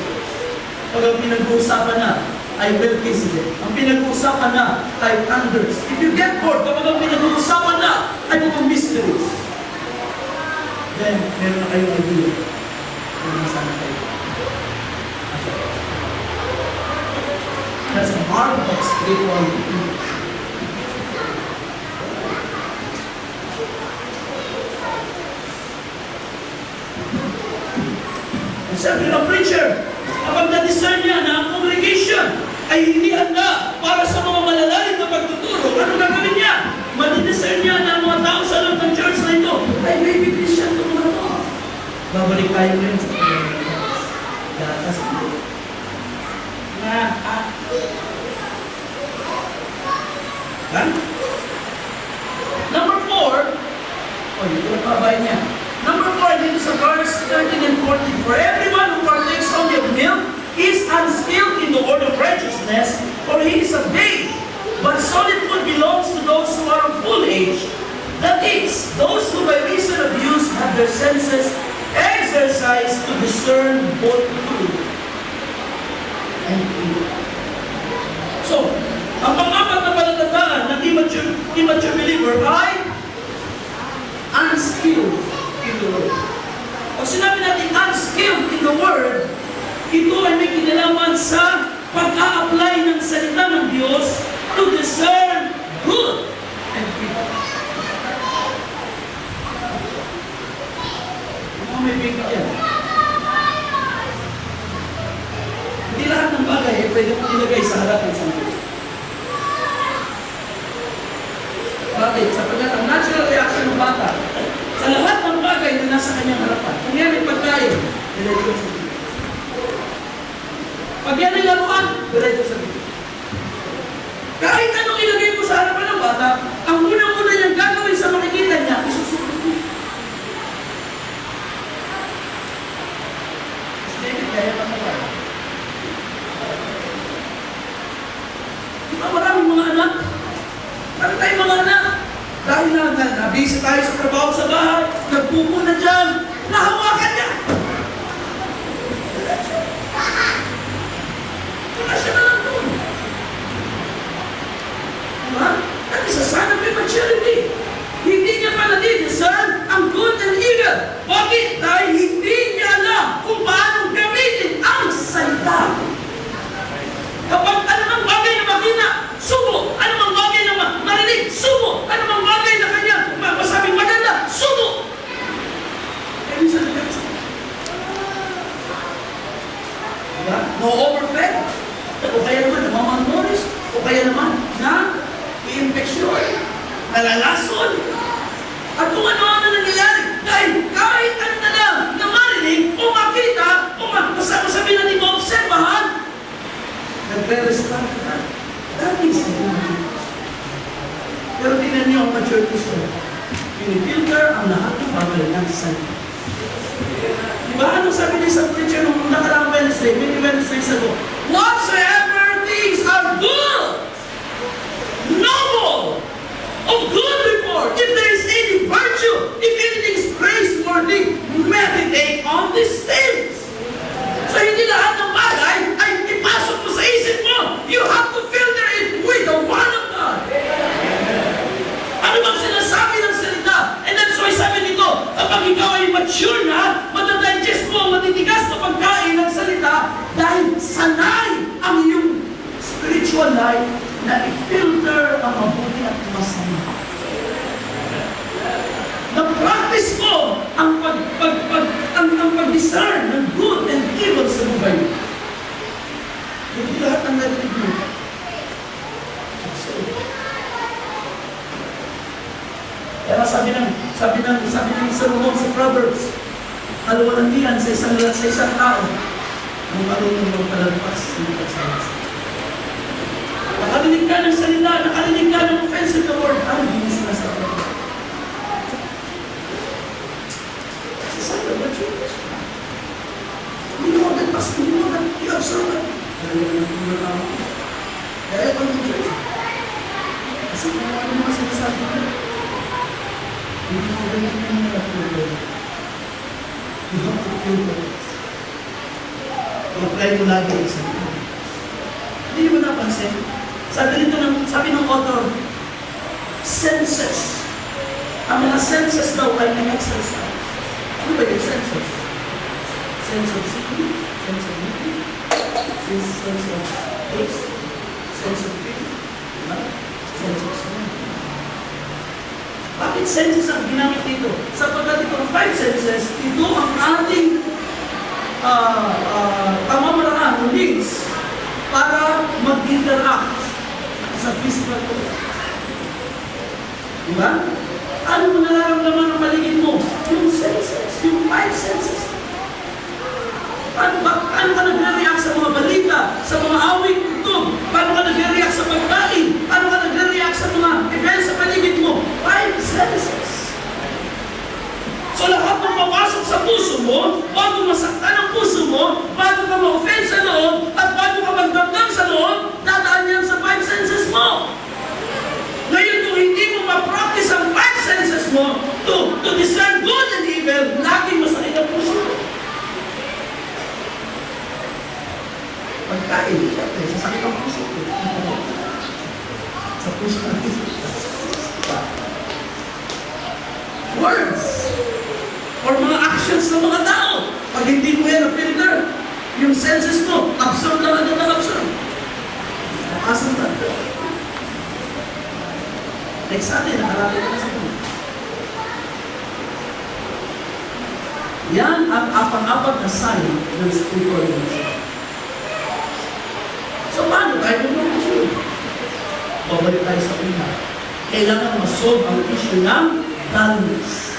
pag ang pinag-uusapan na ay Melchizedek, ang pinag-uusapan na ay thunders. If you get bored, kapag ang pinag-uusapan na ay mga mysteries, then meron na kayong idea kung nasaan na kayo. That's a mark of spirituality. Sabi ng preacher, kapag na-discern niya na ang congregation ay hindi handa para sa mga malalalim na pagtuturo, ano gagawin niya? Madi-discern niya na ang mga tao sa loob ng church na ito ay maybe Christian ito mga ito. Babalik tayo ngayon sa gatas ito. Number 4, ito na pabay niya. Number 4, dito sa verse 13 and 14, for everyone who partakes only of milk is unskilled in the word of righteousness, for he is a babe. But solid food belongs to those who are of full age. That is, those who by reason of use have their senses exercised to discern both good and evil. So, ang pang-apat na palatandaan ng immature believer ay unskilled in the Word. Pag sinabi natin unskilled in the Word, ito ay may kinalaman sa pag-a-apply ng salita ng Diyos to discern good and evil. Ano may bigay yan? Hindi lahat ng bagay ay pwede mong ilagay sa harap ng sanggol. Bakit? Sapagkat ang natural reaction ng bata sa lahat ng bagay na nasa kanyang harapan. Kung yan ay pagkain, diretso sa bibig. Pag yan ay laruan, diretso sa bibig. Kahit anong ilagay mo sa harapan ng bata, ang unang-una niyang gagawin sa makikita niya, isusunod mo. Kasi David, kaya ka na ba? Ano tayo mga anak? Dahil nabisi tayo sa trabaho sa bahay, nagpupo na dyan, nahawakan niya. Wala siya na lang doon. Diba? That is a sign of immaturity. Hindi niya pa nadidiscern ang good and evil. Bakit? Dahil hindi niya alam kung paano gamitin ang salita. Kapag anumang bagay na makita, subo. Anumang bagay na marinig, subo. Anumang bagay na kanya masabing maganda, subo. Kaya minsan diba? No overfed. O kaya naman namamanmoris. O kaya naman na i-infeksyon. Nalalason. At kung ano-ano nangyayari. Dahil kahit ano na lang na marinig o makita o masabi natin maobserbahan, nagre-restart na. That is good. Pero tingnan niyo ang mature Christian. Pinifilter ang lahat ng bagay ng salita. Diba? Anong sabi niya sa preacher nung nakaraang Wednesday? Many Wednesdays ago. Whatsoever things are good, noble, of good report, if there is any virtue, if anything is praiseworthy, meditate on these things. So hindi lahat ng bagay ay ipasok mo sa isip mo. You have to filter it with the Word of God. Ano bang sinasabi ng salita? And that's why sabi nito, kapag ikaw ay mature na, matadigest mo ang matitigas na pagkain ng salita dahil sanay ang iyong spiritual life na i-filter ang mabuti at masama. Na-practice mo ang pag-discern ng good and evil sa buhay. Hindi lahat ang narinig mo. Kaya sabi ng Solomon sa Proverbs, kaluwalandian sa isang tao, ang marunong magpalagpas ng pagsalas. Nakarinig ka ng salita, nakarinig ka ng offensive na word, ang hindi sinasabi. Kasi sabi ba, Diyos? Hindi mo agad pas, hindi mo agad i-observe. Kaya yung natulang ako. Kaya yung Diyos. Kasi kung ano mga sinasabi ko, hindi mo agad yung natulang. You have to feel that. I-apply mo lagi ang salita. Hindi mo napansin? Sabi ng author, senses. Ang mga senses daw ay na-exercise. Ano ba yung senses? Sense of seeing, sense of hearing, sense of taste, sense of feeling, sense of smell. Bakit senses ang ginamit dito? Sapagkat itong 5 senses, ito ang ating pamamaraan o links para mag-interact sa physical world. Diba? Ano mo nararamdaman ng paligid mo? Yung senses, yung 5 senses. Paano ka nagre-react sa mga balita, sa mga awit tugtog? Paano ka nagre-react sa pagkain? Paano ka nagre-react sa mga events sa paligid mo? 5 senses. So lahat ng mapasok sa puso mo, bago masaktan ang puso mo, bago ka ma-offend sa loob, at bago ka magdamdam sa loob, dadaan yan sa 5 senses mo. Ngayon, kung hindi mo ma-practice ang 5 senses mo to discern good and evil, laging masakit ang puso mo. Pagkain, syempre, sasakit ang puso mo. Sa puso natin. Words. Or mga actions ng mga tao. Pag hindi mo yan na-filter, yung senses mo, absorb lang agad ng absorb. Nakasang na. Like sa atin, nakalapit na sa atin. Yan ang apang-apat na sign ng spiritual emotion. So paano tayo mag-emotion? Babalik tayo sa una. Kailangan ma-solve ang issue ng dullness.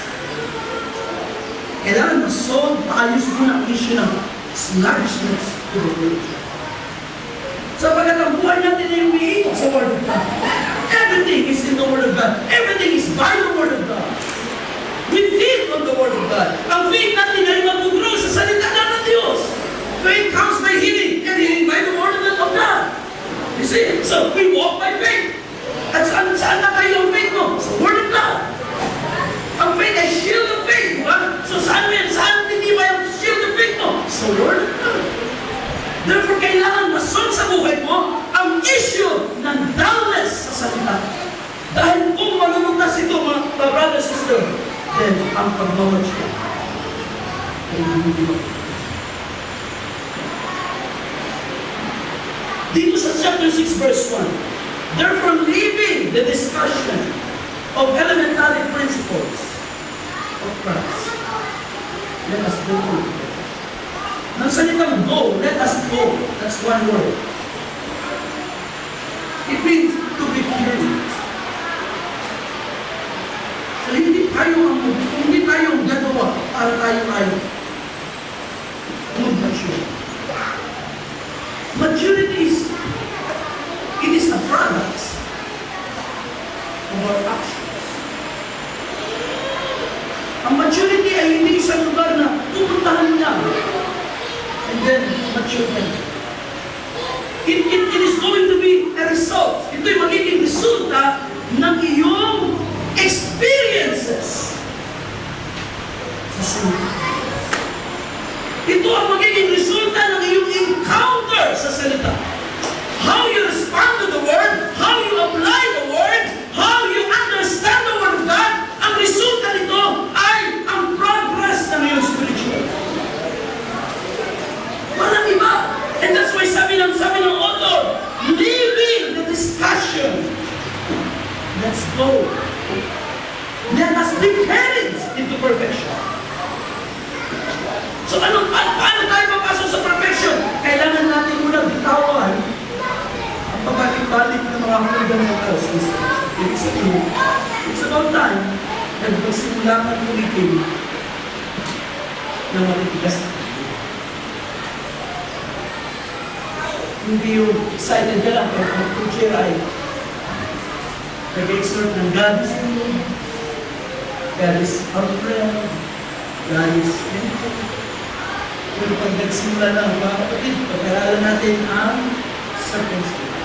Kailangan ma-solve, paayos muna ang issue ng sluggishness to the religion. Sapagat ang buhay natin ay umiitok sa Word of God. Everything is in the Word of God. Everything is by the Word of God. We feed on the Word of God. Ang faith natin ay mag-grow sa salita ng Diyos. Faith comes by hearing, and hearing by the Word of God. You see? So we walk by faith. At saan nakayo ang faith mo? Sa Word of God. Ang faith ay shield of faith, di ba? So saan mo yan? Saan tinibay ang shield of faith mo? Sa Word of God. Therefore, kailangan masun sa buhay mo ang issue ng dullness sa salita. Dahil kung maluluntas ito, mga brother, sister, then ang pagmamature ay hindi mo. Dito sa chapter 6, verse 1, therefore, leaving the discussion of elementary principles of Christ, let us go to it. Nang salitang go, let us go. That's one word. It means to be curious. So hindi tayo gagawa para tayo ay mag-mature. Maturity is a product of our actions. Ang maturity ay hindi isang lugar na pupuntahan lang and then mature ka. It is going to be a result. Ito'y magiging resulta ng iyong experiences sa salita. Ito ang magiging resulta ng iyong encounter sa salita. How you respond to the Word, how you apply the Word, how you understand the Word of God, ang resulta nito ay ang progress ng iyong spiritual. Walang iba. And that's why sabi ng author, leaving the discussion, let's go. Let us be carried into perfection. So paano tayo papasok sa perfection? Kailangan natin muna bitawan ang pabalik-balik ng mga fundamentals. Ibig sabihin, it's about time na magsimula kang ulitin ng matitigas. Hindi yung excited ka lang pero ang teacher ay nag-exhort ng God is good, God is our friend, God is anything. Pero pag nagsimula na, mga kapatid, pag-aralan natin ang circumstance.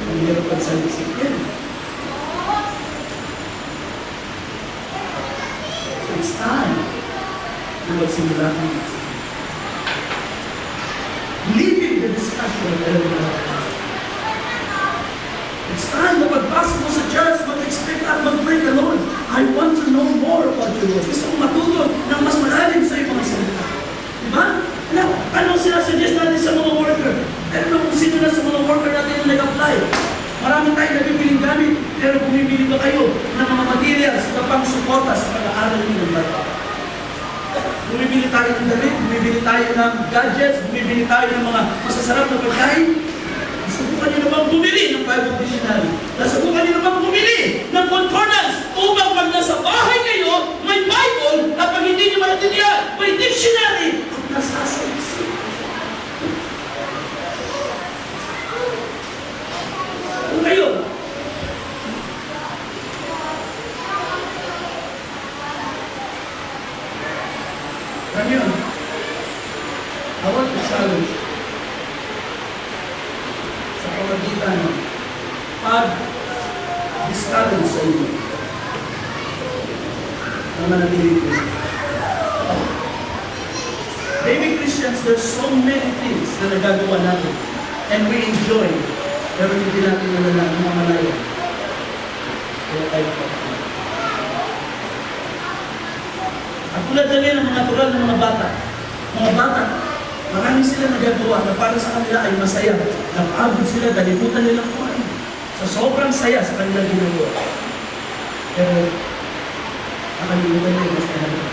Ang hirap pagsalisip yan. So it's time na magsimula kang leaving the discussion of elementary. It's time na pagpasok mo sa church, mag-expect at mag-pray the Lord. I want to know more about you, Lord. Gusto kong matuto ng mas malalim sa iyong mga salita. Diba? Ano sinasuggest natin sa mga worker? Pero kung sino na sa mga worker natin na nag-apply. Marami tayong nabibiling gamit, pero bumibili ba kayo ng mga materials na pang-suporta sa pag-aaral ng bata? Bumibili tayo ng damit, bumibili tayo ng gadgets, bumibili tayo ng mga masasarap na pagkain. Nasubukan niyo na bang bumili ng Bible Dictionary? Nasubukan niyo na bang bumili ng concordance upang pag nasa bahay kayo, may Bible at pag hindi niyo maintindihan, may dictionary at nasasaisip. Kung kayo, Ramyon, I want to challenge sa pamagitan ng pag-discover sa inyo na manatili ko. Baby Christians, there's so many things na nagagawa natin and we enjoy, pero hindi natin nalala ng mga malaya. Kaya tayo kapatid. At tulad na rin ang mga tural ng mga bata. Mga bata, marami sila nagagawa na para sa kanila ay masaya. Napagod sila, dalimutan nilang kumain. So sobrang saya sa kanilang ginagawa. Pero, nakalimutan nila mas kanila.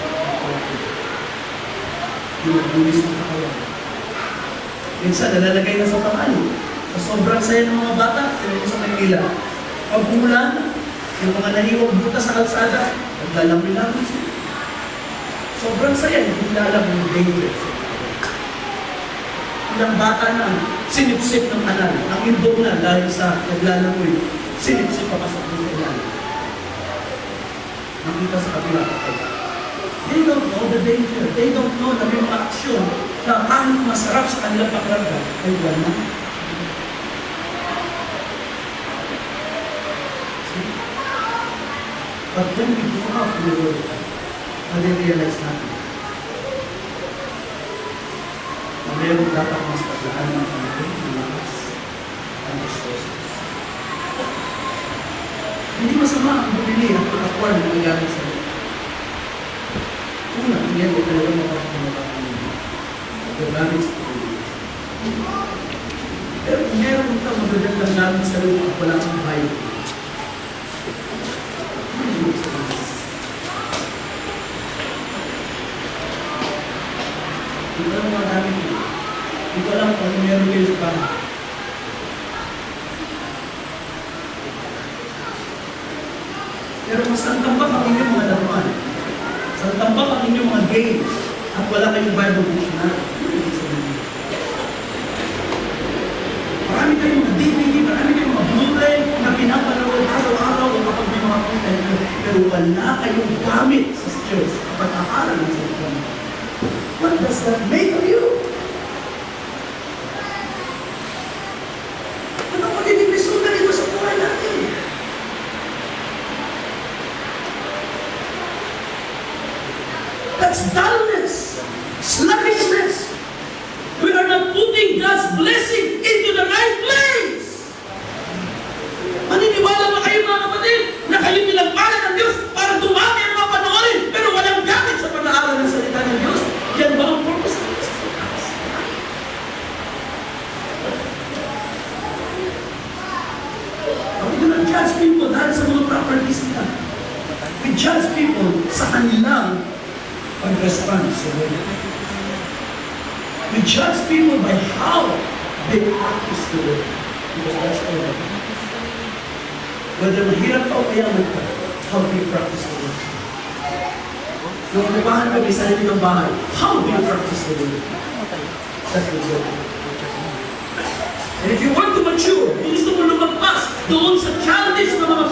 Dinubulis ng kakawan. Minsan, nalalagay na sa kamali. So sobrang saya ng mga bata, sila sa Manila. Pag umulan, yung mga nahiwag buta sa kalsada, naglalamay-lamay sila. Sobrang saya, hindi alam yung dangerous. Ilang bata na sinipsip ng kanal, ang imbog na dahil sa naglalamoy, sinipsip pa pasok ng kanal. Nakita sa kabila. They don't know the danger. They don't know na may mga aksyon na kahit masarap sa kanilang pakiramdam ay wala. But when we go out in the world, realize natin na mayroon dapat mas paglaan ng panahon, ng lakas, ang resources. Hindi masama ang bumili at pag-acquire ng magagamit sa iyo. Una, yan ay talaga mapapamatakan mo. Magagamit sa pag-ibig. Pero kung meron ka magagandang gamit sa iyo at wala kang bayad, hindi sa iyo. Hindi ko lang magamit mo. Hindi ko alam kung meron kayo sa pangit. Pero kung saan tambak ang inyong mga laruan, saan tambak ang inyong mga games, at wala kayong Bible dictionary, marami kayong mga DVD, marami kayong mga Blu-ray na pinapanood araw-araw o kapag may mga content, pero wala kayong gamit sa church kapag aaral ng salita. What does that make of you? Ano magiging resulta nito sa buhay natin? That's dullness, sluggishness. We are not putting God's blessing into the right place. Maniniwala ba kayo mga kapatid na kayo pinagpala ng Diyos para dumami ang mga panoorin pero walang gamit sa pag-aaral ng salita ng Diyos? Yan ba ang purpose ng Diyos? We do not judge people dahil sa mga properties nila. We judge people sa kanilang pag-respond sa word. We judge people by how they practice the word. Because that's all that matters. Whether mahirap ka o mayaman ka, how do you practice the word? Nung umahan ka, may sarili ng bahay, how do you practice the word? That's the word. And if you want to mature, kung gusto mo lumagpas doon sa childish na mga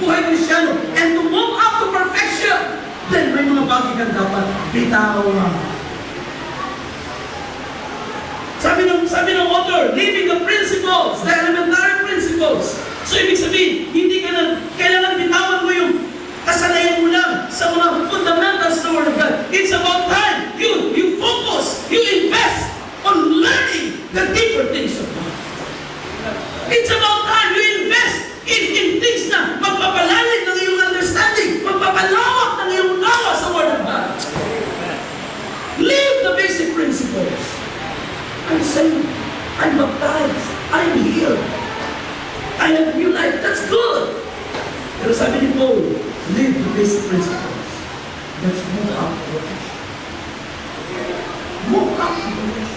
buhay Kristiyano, and to move up to perfection, then may mga bagay kang dapat bitawan. Sabi ng author, leaving the principles, the elementary principles. So ibig sabihin, hindi ka na, kailangan bitawan mo yung kasanayan mo lang sa mga fundamentals ng Word of God. It's about time you focus, you invest on learning the deeper things of God. It's about time you invest in things na magpapalalim ng iyong understanding, magpapalawak ng iyong unawa sa Word of God. Leave the basic principles. I'm saved. I'm baptized. I'm healed. I have new life. That's good. Pero sabi ni Paul, leave the basic principles. Let's move up to perfection. Move up to perfection.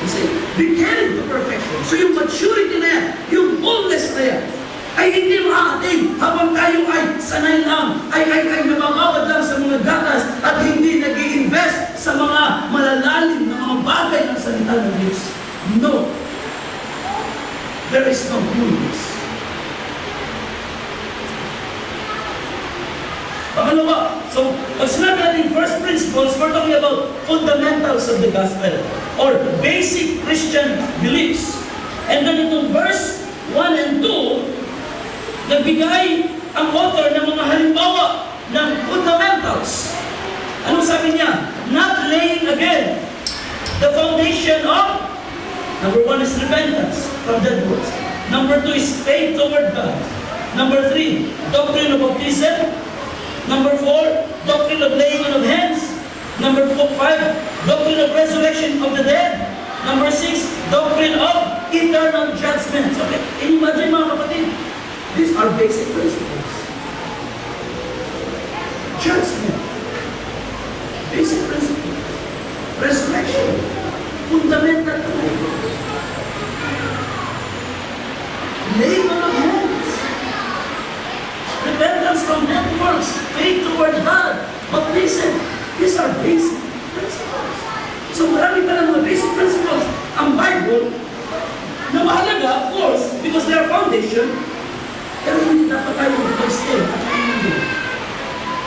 You say, be carried to perfection. So yung maturity na yan, yung boldness na yan, ay hindi makakating habang tayo ay sanay lang, ay nababawad lang sa mga gatas at hindi nag-i-invest sa mga malalalim na mga bagay ng salita ng Diyos. No. There is no boldness. Pangalawa, so pag sinabi natin first principles, we're talking about fundamentals of the gospel or basic Christian beliefs. And then in verse 1 and 2, nagbigay ang author ng mga halimbawa ng fundamentals. Anong sabi niya? Not laying again the foundation of, number 1 is repentance from dead works. Number 2 is faith toward God. Number 3, doctrine of baptism. Number 4, doctrine of laying on of hands. Number 5, doctrine of resurrection of the dead. Number 6, doctrine of eternal judgment. Okay, imagine mga kapatid, these are basic principles. Judgment. Basic principles. Resurrection. Fundamental. Laying on of hands. Repentance from dead works. Faith toward God. Baptism. These are basic principles. So marami pa ng mga basic principles. Ang Bible, na mahalaga, of course, because they are foundation, pero hindi dapat tayo mag-stay at hindi.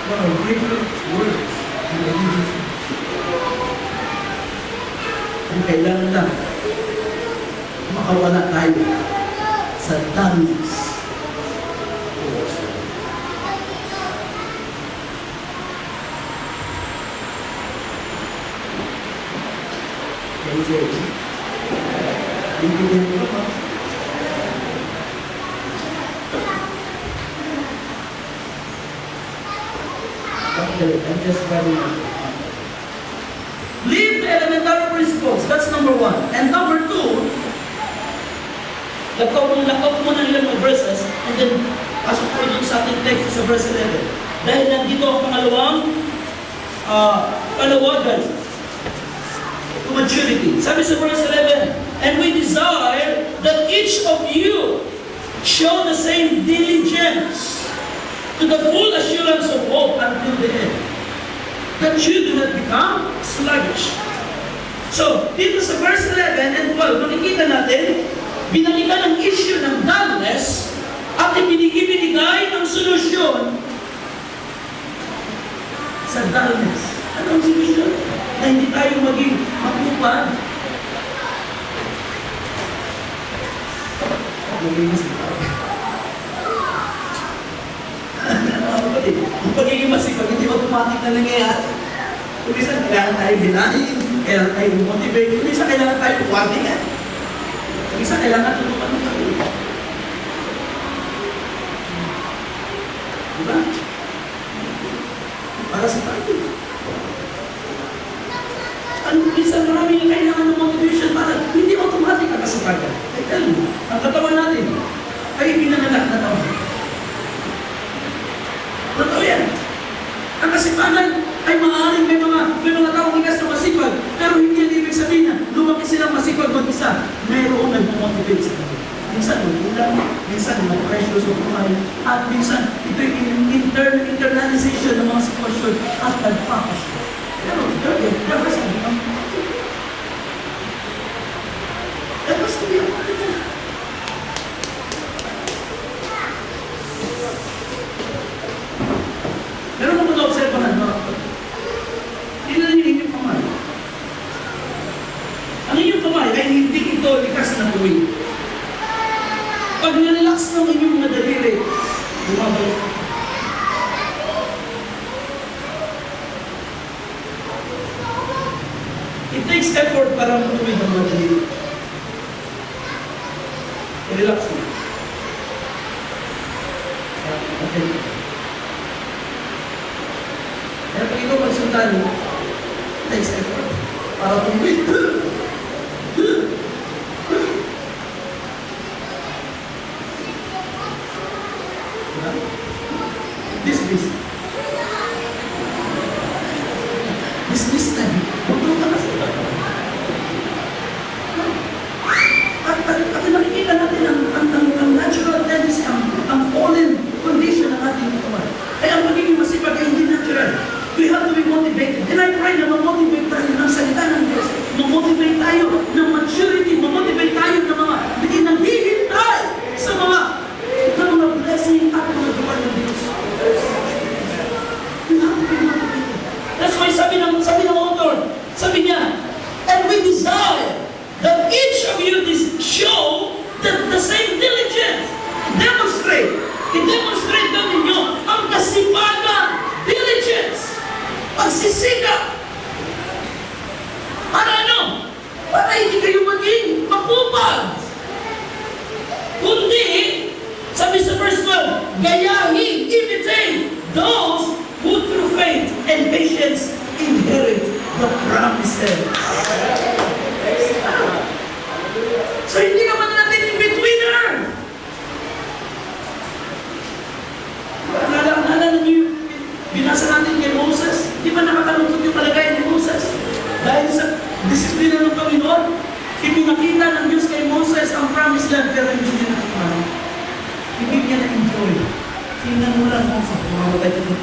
What are greater words in the religious ang kailangan lang makawala tayo sa damis. Bibigyan ko pa. Okay, I'm just running out. Leave the elementary principles. That's number one. And number two, lakop mo ng ilang verses and then pasok ko dun sa ating text sa verse 11. Dahil nandito ang pangalawang panawagan to maturity. Sabi sa verse 11, and we desire that each of you show the same diligence to the full assurance of hope until the end, that you do not become sluggish. So, dito sa verse 11 and 12, makikita natin, binalikan ang issue ng dullness at ibinigay ang solusyon sa dullness. Ano ang solusyon? Na hindi tayo maging makupad. Ang pagiging masipag, hindi automatic na nangyayari. Kung minsan, kailangan tayo hinahin, kailangan tayo motivate, kung minsan, kailangan tayo warningan. Kung minsan, kailangan tutupan ng tayo. Diba? Para sa tayo. Ano, minsan, maraming kailangan ng motivation para hindi automatic ang kasipagan. Ay, tell mo, ang katawan natin, ay pinanganak na tao. Totoo yan. Ang kasipagan ay maaaring may mga taong ikas na masipag, pero hindi yan ibig sabihin na lumaki silang masipag mag-isa. Mayroon nagmamotivate sa kanila. Minsan ulang, minsan mag-pressure sa buhay, at minsan ito yung internalization ng mga sitwasyon at nagpapasyon. Pero there has to be a motivation. There has to be a motivation. Meron mo na-observahan mga kapatid. Tingnan niyo inyong kamay. Ang inyong kamay ay hindi ito likas na tuwing. Pag nirelax ng inyong mga daliri, bumabalik. It takes effort para matuwid ang mga daliri. I-relax mo. Okay. Kaya pag ikaw magsundalo, takes effort para tumuwid. Business time. Huwag ka kasi. At nakikita natin ang natural tendency, ang fallen condition ng ating kamay. Kaya ang magiging masipag ay hindi natural. We have to be motivated. And I pray na ma-motivate tayo ng salita ng Diyos. Ma-motivate tayo ng maturity. Ma-motivate tayo ng mga naghihintay sa mga blessing at mga gawa ng Diyos. We have to be motivated. That's why sabi ng author, sabi niya, and we desire that each of you show the same diligence. I-demonstrate na ninyo ang kasipagan, diligence, pagsisikap. Para ano? Para hindi kayo maging makupad. Kundi, sabi sa verse 12, gayahin, imitate those who through faith and patience inherit the promises. So hindi ka ba natin in-betweener? Naalala niyo, binasa natin kay Moses, di ba nakakalungkot yung palagayan ni Moses? Dahil sa disiplina ng Panginoon, ipinakita ng Diyos kay Moses ang promised land, pero hindi niya nakikita. Hindi niya na-enjoy. Tingnan mo lang sa pumamatay ito.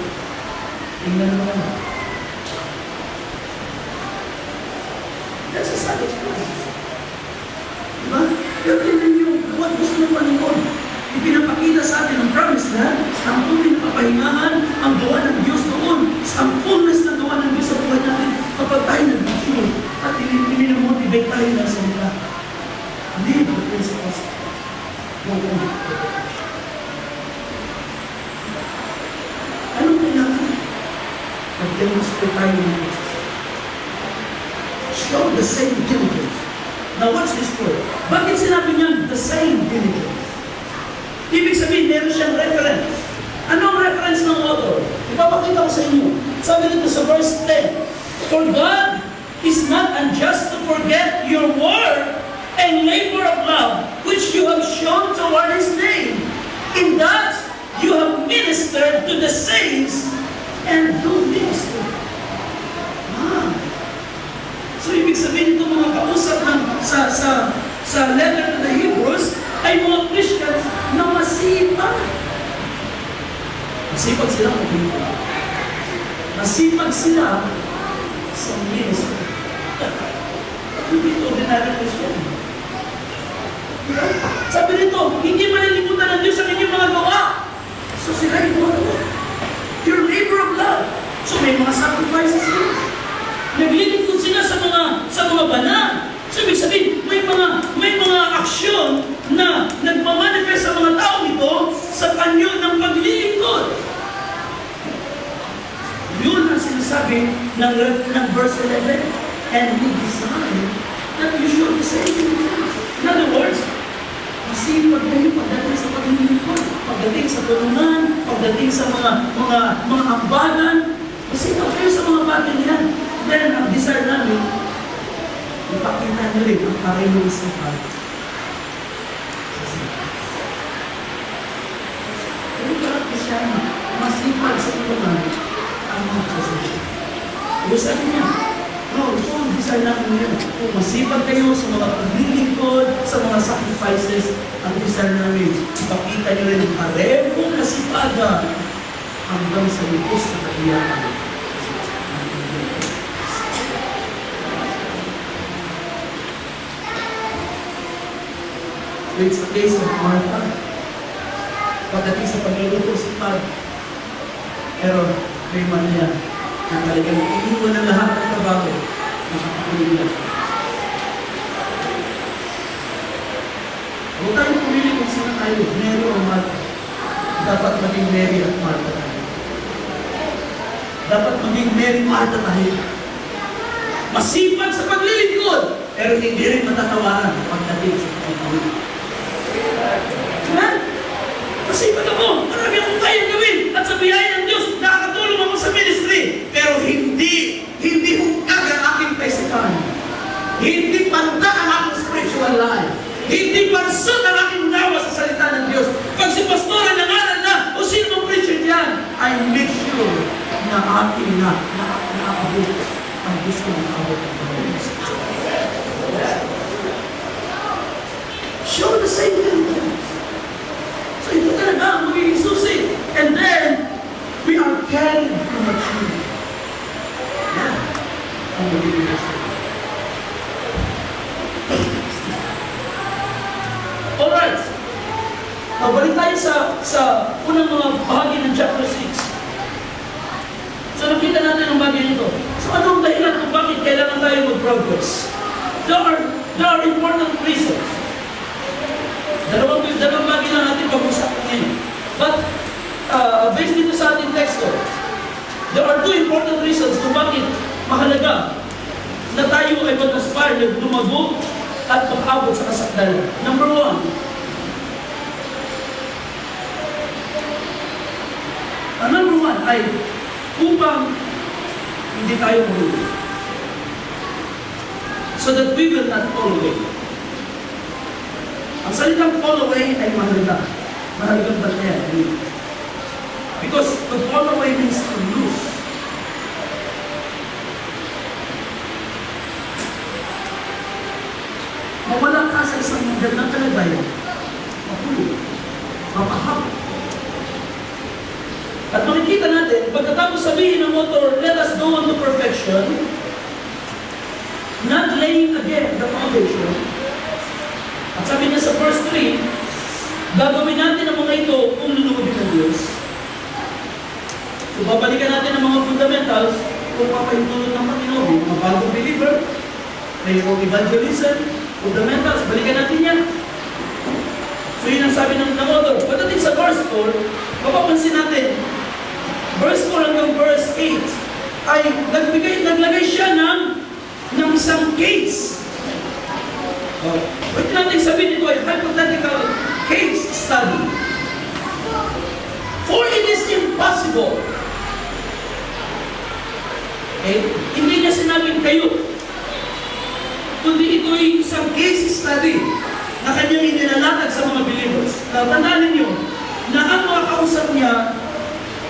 Tingnan mo lang. That's a satisfaction. Diba? Pero tingnan niyo, what gusto ng Panginoon? Ipinapakita sa atin ang promise na ang tunay na kapahingahan, ang gawa ng Diyos noon, ang fullness na gawa ng Diyos sa buhay natin kapag tayo nag-mature at ipinamotivate tayo na salita. Live the principles. show the same diligence. Now watch this word. Bakit sinabi niya the same diligence? Ibig sabihin, meron siyang reference. Ano ang reference ng author? Ipapakita ko sa inyo. Sabi dito sa verse 10, For God is not unjust to forget your work and labor of love, which you have shown toward His name, in that you have ministered to the saints and do minister. So, ibig sabihin ito mga kausap ng, sa letter to the Hebrews, ay mga Christians na masipag. Masipag sila mag-ibig. Masipag sila sa ministry. Hindi ito ordinary Christian. Sabi nito, hindi malilimutan ng Diyos ang inyong mga gawa. So sila yung mga gawa. Your labor of love. So may mga sacrifices sila. Naglilingkod sila sa mga banal. So ibig sabihin, may mga aksyon na nagmamanifest sa mga tao nito sa panyo ng paglilingkod. Yun ang sinasabi ng verse 11. And we desire that you should the same thing. In other words, masipag kayo pagdating sa paglilingkod, pagdating sa tulungan, pagdating sa mga ambagan, masipag kayo sa mga bagay niyan. Then, ang desire namin, ipakita nyo rin ang karinong sipag. Pero bakit siya masipag sa tulungan ang mga kasasya? Yung sabi niya, no, ito ang desire namin yun. Kung masipag kayo sa mga paglilingkod, sa mga sacrifices, ang desire namin, ipakita nyo rin ang karemong kasipagan hanggang sa lupos na kailangan. So it's a case of Martha. Pagdating sa pagluluto si Pag. Pero may Maria na talagang iniwan ng lahat ng trabaho na kapatuloy na. Huwag tayong pumili kung sino tayo, Mary o Martha. Dapat maging Mary at Martha tayo. Dapat maging Mary Martha tayo. Masipag sa paglilingkod, pero hindi rin matatawaran pagdating sa paglilingkod. Diba? Masipag ako, marami akong kayang gawin at sa biyaya ng Diyos, nakakatulong ako sa ministry. Pero hindi hungkag ang aking pesikan. Hindi panta ang aking spiritual life. Hindi pansot ang aking nawa sa salita ng Diyos. Pag si pastor ay nangaral na, o sino mong preacher diyan, I make sure na aking nakaabot ang gusto ng abot ng Panginoon. Show the same diligence. So ito talaga ang magiging susi. And then, we are carried to maturity. Yan ang magiging susi. Alright. Now, balik tayo sa unang mga bahagi ng chapter 6. So nakita natin ang bagay nito. So ano ang dahilan kung bakit kailangan tayo mag-progress? There are important reasons. Dalawang bagay lang natin pag-usapan ngayon. But, based dito sa ating teksto, there are two important reasons kung bakit mahalaga na tayo ay mag-aspire na lumago at mag-abot sa kasakdalan. Number one, ay upang hindi tayo mahuli. So that we will not fall away. Ang salitang fall away ay mahalaga. Mahalagang bantayan. Because to fall away means to lose. Mawala ka sa isang magandang kalagayan. Mahuli. Mapahapon. At makikita natin, pagkatapos sabihin ng author, let us go on to perfection, not laying again the foundation. At sabi niya sa verse 3, gagawin natin ang mga ito kung lulubin ng Diyos. So, babalikan natin ang mga fundamentals kung papahintulot ng Panginoon. Mga bagong believer, mayroong evangelism, fundamentals, balikan natin yan. So, yun ang sabi ng author. Pagdating sa verse 4, mapapansin natin, verse 4 hanggang verse 8, ay naglagay siya ng isang Pwede natin sabihin ito ay hypothetical case study. For it is impossible. Okay? Hindi niya sinabing kayo. Kundi ito'y isang case study na kanyang inilalatag sa mga believers. Tandaan ninyo na ang mga kausap niya,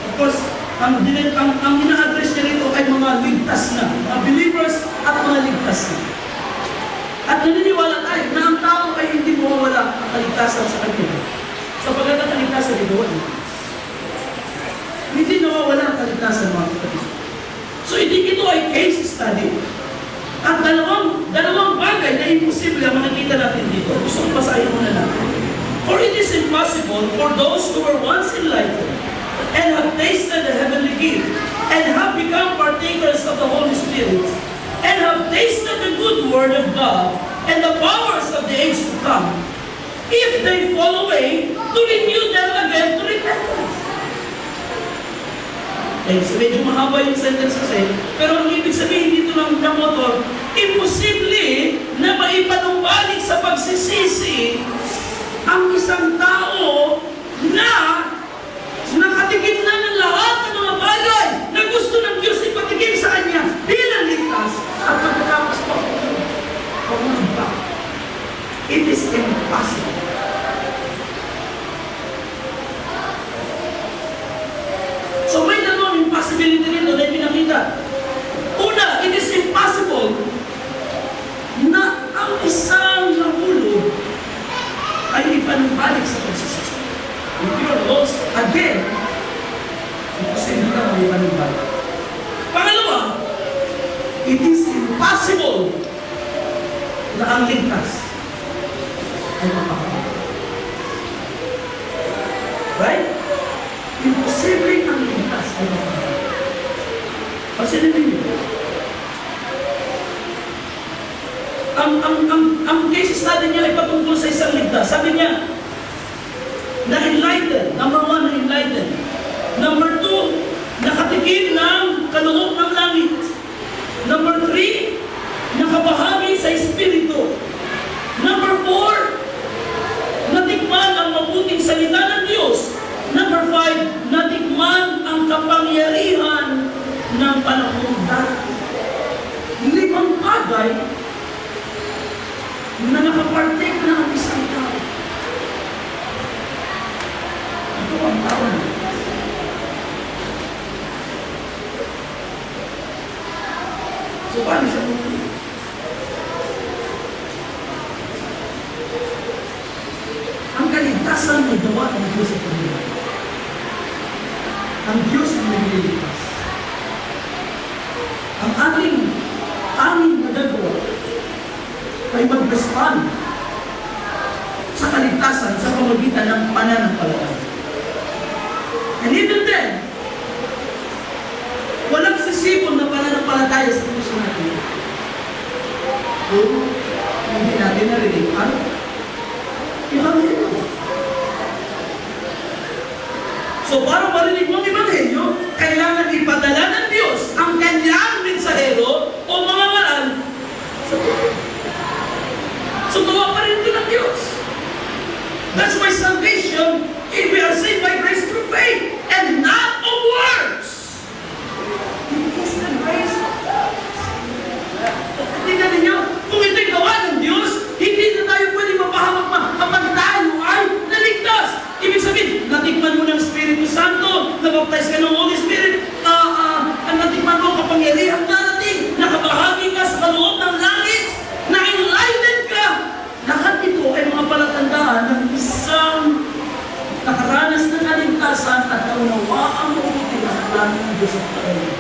of course, ang ina-address niya rito ay mga ligtas na, mga believers at mga ligtas na. At naniniwala tayo na ang tao ay hindi mawawala ang kaligtasan sa kanya. Sapagkat ang kaligtasan ay gawa niya. Hindi nawawala ang kaligtasan, mga kapatid. So, ito ay case study. At dalawang bagay na imposible ang makikita natin dito. Gusto kong basahin muna natin. For it is impossible for those who were once enlightened and have tasted the heavenly gift and have become partakers of the Holy Spirit and have tasted the good word of God and the powers of the age to come, if they fall away, to renew them again to repentance. Okay, so medyo mahaba yung sentence kasi, pero ang ibig sabihin dito ng motor, imposible na maipanumbalik sa pagsisisi ang isang tao na nakatikim na ng lahat ng mga bagay na gusto ng Diyos ipatikim sa kanya bilang ligtas at pagkatapos pa pa. It is impossible. So may dalawang impossibility nito na pinakita. Una, it is impossible na ang isang nahulog ay ipanumbalik sa pagsisisi. If you are lost again, imposible ka may ipanumbalik. Pangalawa, it is impossible na ang ligtas ay mapapagod. Right? Imposible ang ligtas ay mapapagod. Pasilipin niyo. Ang case study niya ay patungkol sa isang ligtas. Sabi niya, na-enlighten. Number 1, na-enlighten. Number 2, nakatikim ng kaloob ng langit. Number 3, nakabahagi sa Espiritu. Number 4, natikman ang mabuting salita ng Diyos. Number 5, natikman ang kapangyarihan ng panahon dati. 5 bagay na nakapartake na ang isang tao. Ito ang tao na. So, paano siya muli? Ang kaligtasan ay gawa ng Diyos sa Panginoon. Ang Diyos ang nagliligtas. Ang ating nagagawa ay mag-respond sa kaligtasan sa pamagitan ng pananampalataya. And even then, walang sisipon na pananampalataya sa puso natin. Kung hindi natin narinig ang Ebanghelyo. So para marinig mo ang Ebanghelyo, kailangan ipadala ng Diyos ang kanyang mensahero o mga ngaral sa buhay. So gawa pa rin ito ng Diyos. That's why salvation, we are saved by grace through faith and not of works. It is the grace of God. Tingnan ninyo, kung ito'y gawa ng Diyos, hindi na tayo pwede mapahamak kapag tayo ay naligtas. Ibig sabihin, natikman mo ng Espiritu Santo, nabaptize ka ng Holy Spirit, natikman mo kapangyarihan darating, nakabahagi ka sa kaloob ng langit, na-enlightened ka. Lahat ito ay mga palatandaan ng isang nakaranas ng kaligtasan at naunawaan mo ito ang plano ng Diyos at Panginoon.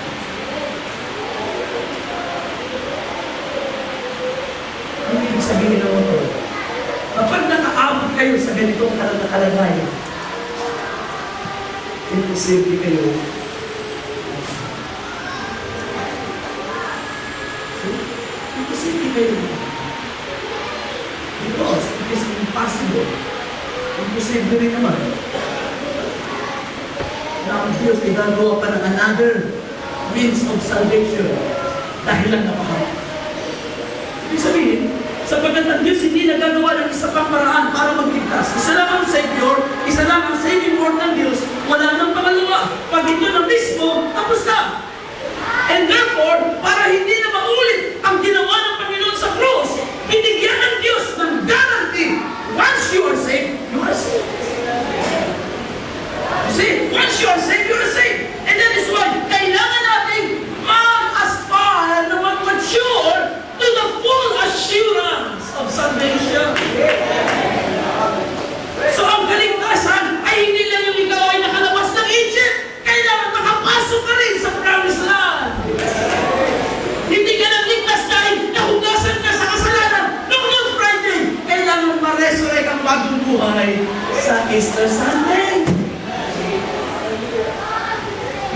Ano ibig sabihin ng ito? Kapag nakaabot kayo sa ganitong kalagayan, imposible kayo. Imposible kayo. Because it is impossible. Imposible rin naman na ang Diyos ay gagawa pa ng another means of salvation dahil lang napahal. Ibig sabihin, sapagkat Sapagkat ang Diyos hindi nagagawa ng isa pang paraan para magligtas. Isa lang ang Savior, isa lang ang saving work ng Diyos, wala nang pangalawa. Pag ito na mismo, tapos na. And therefore, para hindi na maulit ang ginawa ng Panginoon sa cross, binigyan ng Diyos ng guarantee. Once you are saved, you are saved. You see, once you are saved, you are saved. And that is why, kailangan natin mag-aspire na mag-mature to the full assurance of salvation. So ang kaligtasan ay hindi lang yung ikaw ay nakalabas ng Egypt. Kailangan makapasok ka rin sa promised land. Hindi ka nagligtas dahil nahugasan ka sa kasalanan noong Friday. Kailangan ma-resurrect ang bagong buhay sa Easter Sunday.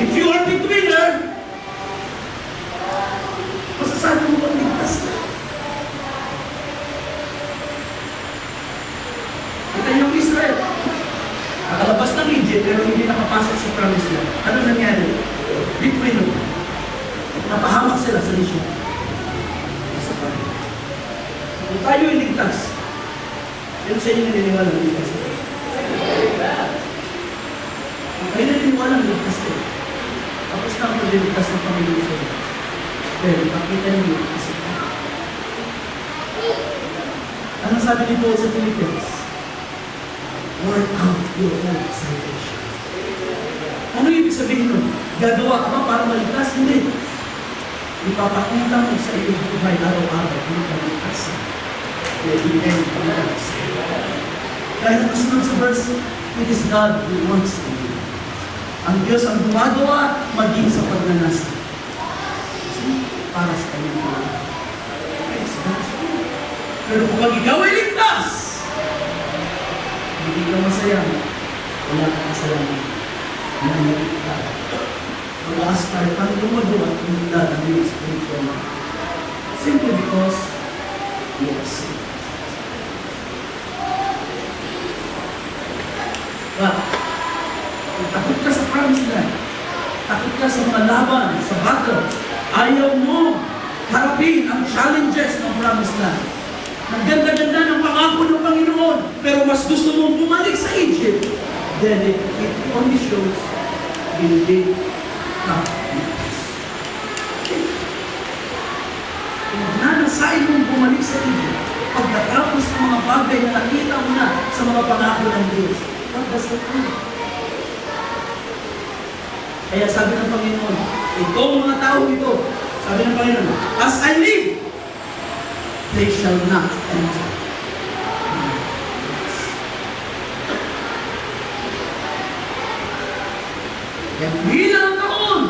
If you are betweener, masasabi mo bang ligtas ka? Kita niyo ang Israel. Nakalabas ng Egypt pero hindi nakapasok sa promised land. Ano nangyari? Betweener. Napahamak sila sa lisyon. Kung tayo ay ligtas, yun sa inyo naniniwala ng ligtas ka. Kung kayo naniniwala ng ligtas ka, tapos na ang pagliligtas ng Panginoon sa iyo. Pero pakita niyo yung ligtas ka. Anong sabi ni Paul sa Philippians? Work out your own salvation. Ano ibig sabihin nun? Gagawa ka ba para maligtas? Hindi. Ipapakita mo sa iyo buhay araw-araw kung kaligtas. Let the end sa iyo. Kaya nakasunod sa verse, it is God who wants to do. Ang Diyos ang gumagawa maging sa pagnanasa. Para sa kanyang buhay. Pero kung ikaw ay ligtas, hindi ka masaya, wala kang kasalanan. Nangyayari ka. Mag-aspire pang gumagawa at hindi dadami sa spiritual. Simply because you are saved. But, kung takot ka sa promised land, takot ka sa mga laban, sa battle, ayaw mo harapin ang challenges ng promised land. Ang ganda-ganda ng pangako ng Panginoon, pero mas gusto mong bumalik sa Egypt, then it only shows hindi ka ligtas. Kung nanasain mong bumalik sa Egypt, pagkatapos ng mga bagay na nakita mo na sa mga pangako ng Diyos, what does that mean? Kaya sabi ng Panginoon, itong mga tao ito, sabi ng Panginoon, as I live, they shall not enter. Kaya bilang ang taon,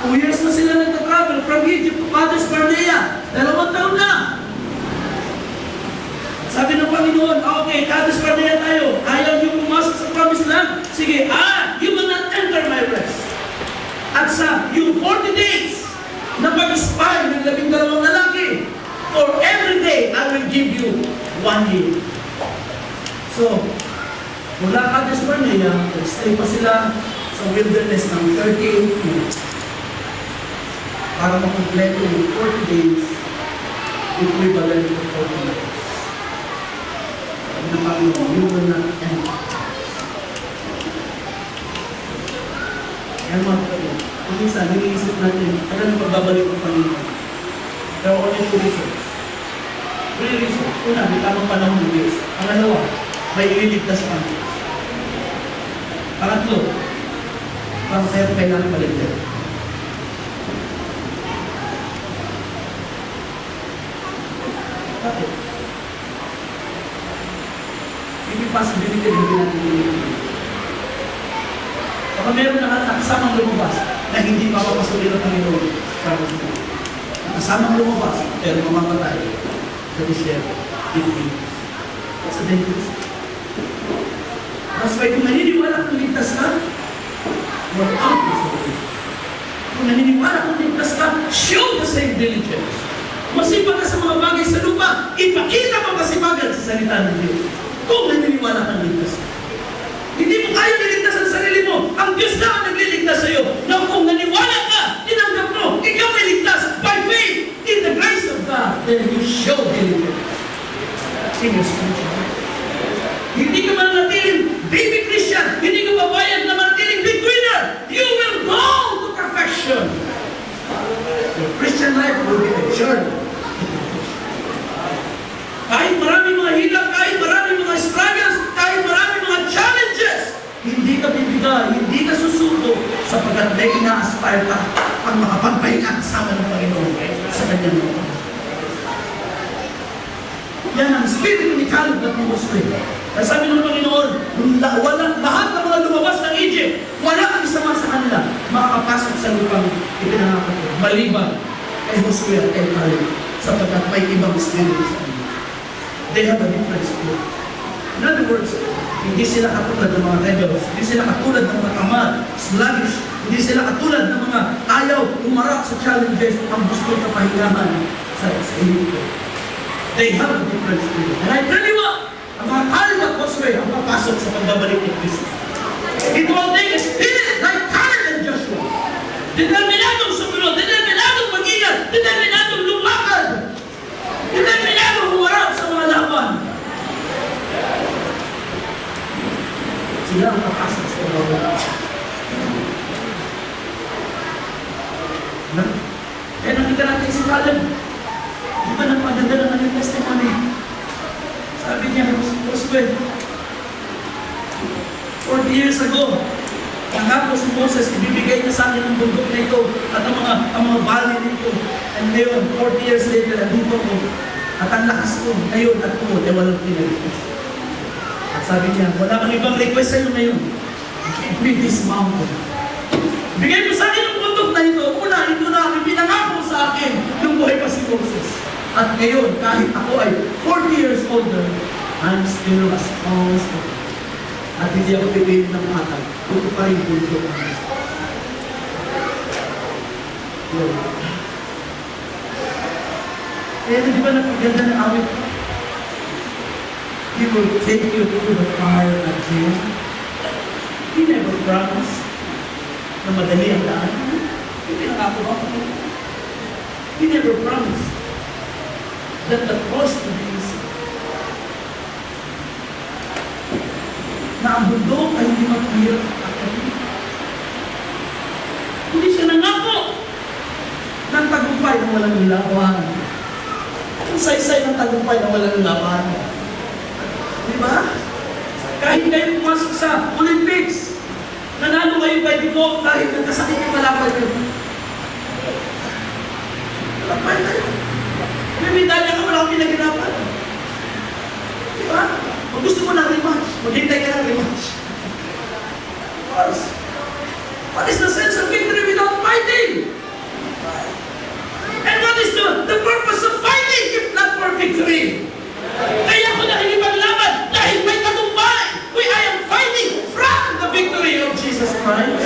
2 years na sila nagta-travel from Egypt to Kadesh Barnea. 2 taon na. Sabi ng Panginoon, okay, Kadesh Barnea tayo. Ayaw niyo pumasok sa promised land? Sige, you will not enter my rest. At sa yung 40 days na pag-spy ng 12 lalaki, for every day, I will give you 1 year. So, mula Kadesh Barnea, stay pa sila sa wilderness ng 38 years para makumpleto yung 40 days equivalent to 40 years. Sabi ng Panginoon, you will not enter. Kaya mga kapatid, kung minsan, nag-iisip natin, tagal na pagbabalik ng Panginoon. There are only 2 reasons. 3 reasons. Una, may tamang panahon ng Diyos. Pangalawa, may ililigtas pa. Pangatlo, parang kaya kailangan maligtas. Bakit? Hindi possibility na hindi natin ililigtas. Baka meron nakasamang lumabas na hindi papapasukin ng Panginoon para sa Panginoon. Nakasamang lumabas, pero mamamatay sa disyerto. That's a dangerous. That's why kung naniniwala kung ligtas ka, work out the salvation. Kung naniniwala kung ligtas ka, show the same diligence. Masipag ka sa mga bagay sa lupa, ipakita mo kasipagan sa salita ng Diyos. Kung naniniwala kang ligtas ka. Hindi mo kaya niligtas ang sarili mo. Ang Diyos na ang nagliligtas sa iyo. Na kung naniwala ka, tinanggap mo, ikaw ay ligtas by faith in the grace of God. Then you show diligence. in your spiritual life. Hindi ka manatiling baby Christian, hindi ka babayad na manatiling big winner. You will go to perfection. Your Christian life will be a journey. Kahit maraming mga hirap, kahit maraming mga struggles, kahit maraming mga challenges, hindi ka bibigay, hindi ka susuko, sapagkat may ina-aspire ka ang makapagpahinga kasama ng Panginoon sa kanyang mga. Yan ang spirito ni Caleb at ni Joshua. Kaya sabi ng Panginoon, walang lahat ng mga lumabas ng Egypt, wala ang isa man sa kanila makakapasok sa lupang ipinangako ko, maliban kay Joshua at kay Caleb, sapagkat may ibang spirito sa kanila. They have a different spirit. In other words, hindi sila katulad ng mga rebels, hindi sila katulad ng mga tamad, sluggish, hindi sila katulad ng mga ayaw umarap sa challenges ang gusto na pahingahan sa inyo. They have a different spirit. And I tell you what, ang mga Caleb at Joshua ang papasok sa pagbabalik ni Kristo. It will take a spirit like Caleb and Joshua. Determinadong sumunod, determinadong mag-ingat, determinadong lumakad, determinadong humarap sa mga laban. Sila ang papasok sa pagbabalik. Kaya nakita natin si Caleb. Di ba napaganda ng kanyang testimony? Sabi niya, Joshua, 40 years ago, nangako si Moses, ibibigay niya sa akin ang bundok na ito at ang mga valley nito. And ngayon, 40 years later, nandito ko. At ang lakas ko, ngayon at tumod, ay walang pinag-request. At sabi niya, wala kang ibang request sa'yo ngayon. Give me this mountain. Bigay mo sa akin ang bundok na ito. Una, ito na ang pinangako sa akin nung buhay pa si Moses. At ngayon, kahit ako ay 40 years older, I'm still as strong as God. At hindi ako pipili ng matag. Ito pa rin bundok ang gusto. Kaya di ba napaganda ng awit? He will take you through the fire again. He never promised na madali ang daan. Hindi nangako ako. He never promised that the cross will be easy. Na ang bundok ay hindi maghirap at hindi siya nangako ng tagumpay na walang laban. Ang saysay ng tagumpay na walang laban. Diba? Kahit kayo pumasok sa Olympics, nanalo kayo by default dahil nagkasakit yung kalaban nyo. Laban kayo. May medalya ka, wala akong pinaginapan. Diba? Kung gusto mo ng rematch, maghintay ka ng rematch. Of course. What is the sense of victory without fighting? And what is the purpose of fighting if not for victory? Kaya ako dahil ipaglaban, dahil may tagumpay. I am fighting from the victory of Jesus Christ.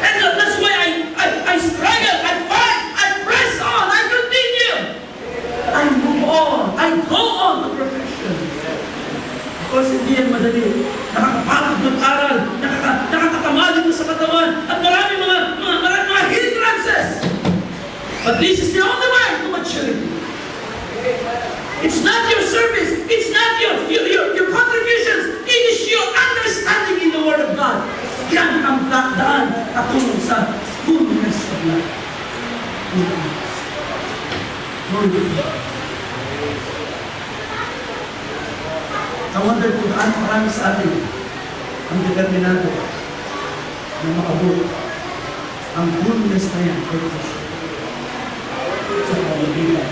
And that's why I struggle, I fight, I press on, I continue. I move on, I go on to perfection. Because hindi yan madali. Nakakapagod mag-aral, nakakatamad mo sa katawan, at maraming mga hindrances. But this is the only way to maturity. It's not your service. It's not your contributions. It is your understanding in the Word of God. Yan ang daan at tulong sa fullness of life. Glory to God. I wonder kung marami sa atin ang determinado na makabot ang fullness na yan sa pamilya.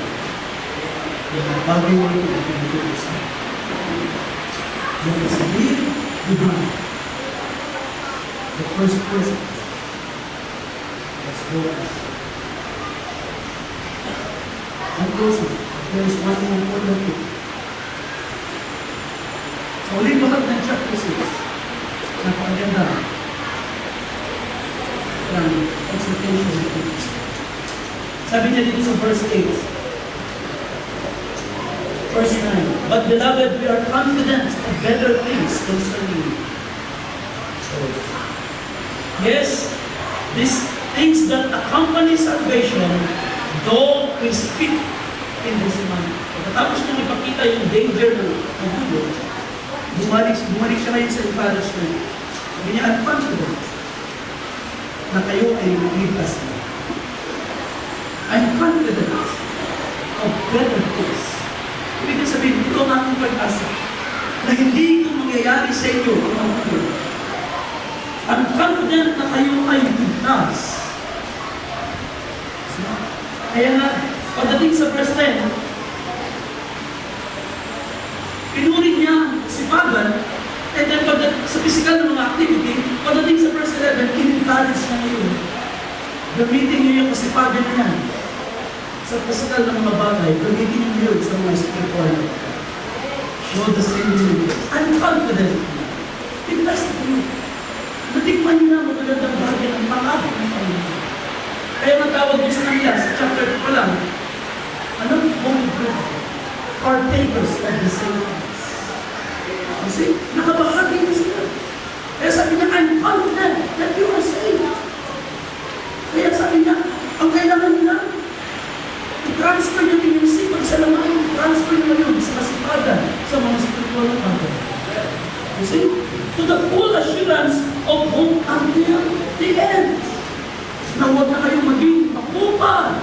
Yung bagay mo ito ang pinagulong sa akin. Yung sabihin, behind the first person was glorious. And also, there is one more important thing. Sa uling bahag ng chapter 6, napakaganda ng exhortation. Sabi niya dito sa verse 8, Verse 9, but beloved, we are confident of better things concerning you. Yes, these things that accompany salvation, though we speak in this manner. Pagkatapos niyang ipakita nakita yung danger ng gulo, bumalik siya ngayon sa encourage niya. Sabi niya, I'm confident na kayo ay ligtas na. I'm confident of better things. Ibig sabihin, ito ang aking pag-asa na hindi ito mangyayari sa inyo ang mga gulo. I'm confident na kayo ay ligtas. Kaya nga, pagdating sa verse 10, pinurin niya si Pagan, and then sa physical na mga activity, pagdating sa verse 11, in-encourage niya ngayon. Gamitin niyo yung kasipagan niya sa physical na mga bagay, gamitin niyo yun sa mga spiritual. Show the same way. I'm confident. Invest in you. Natikman niyo na magagandang bagay ng pangako ng Panginoon. Kaya natawag niyo sa kanila, sa chapter 2 pa lang, anong holy bread? Partakers of the same things. Kasi, nakabahagi na sila. Kaya sabi niya, I'm confident that you are saved. Kaya sabi niya, ang kailangan nila, i-transfer niyo din yung sipag sa lamang, transfer niyo yun sa kasipagan, sa mga spiritual na bagay. You see? To the full assurance of hope until the end. Na huwag na kayong maging makupad,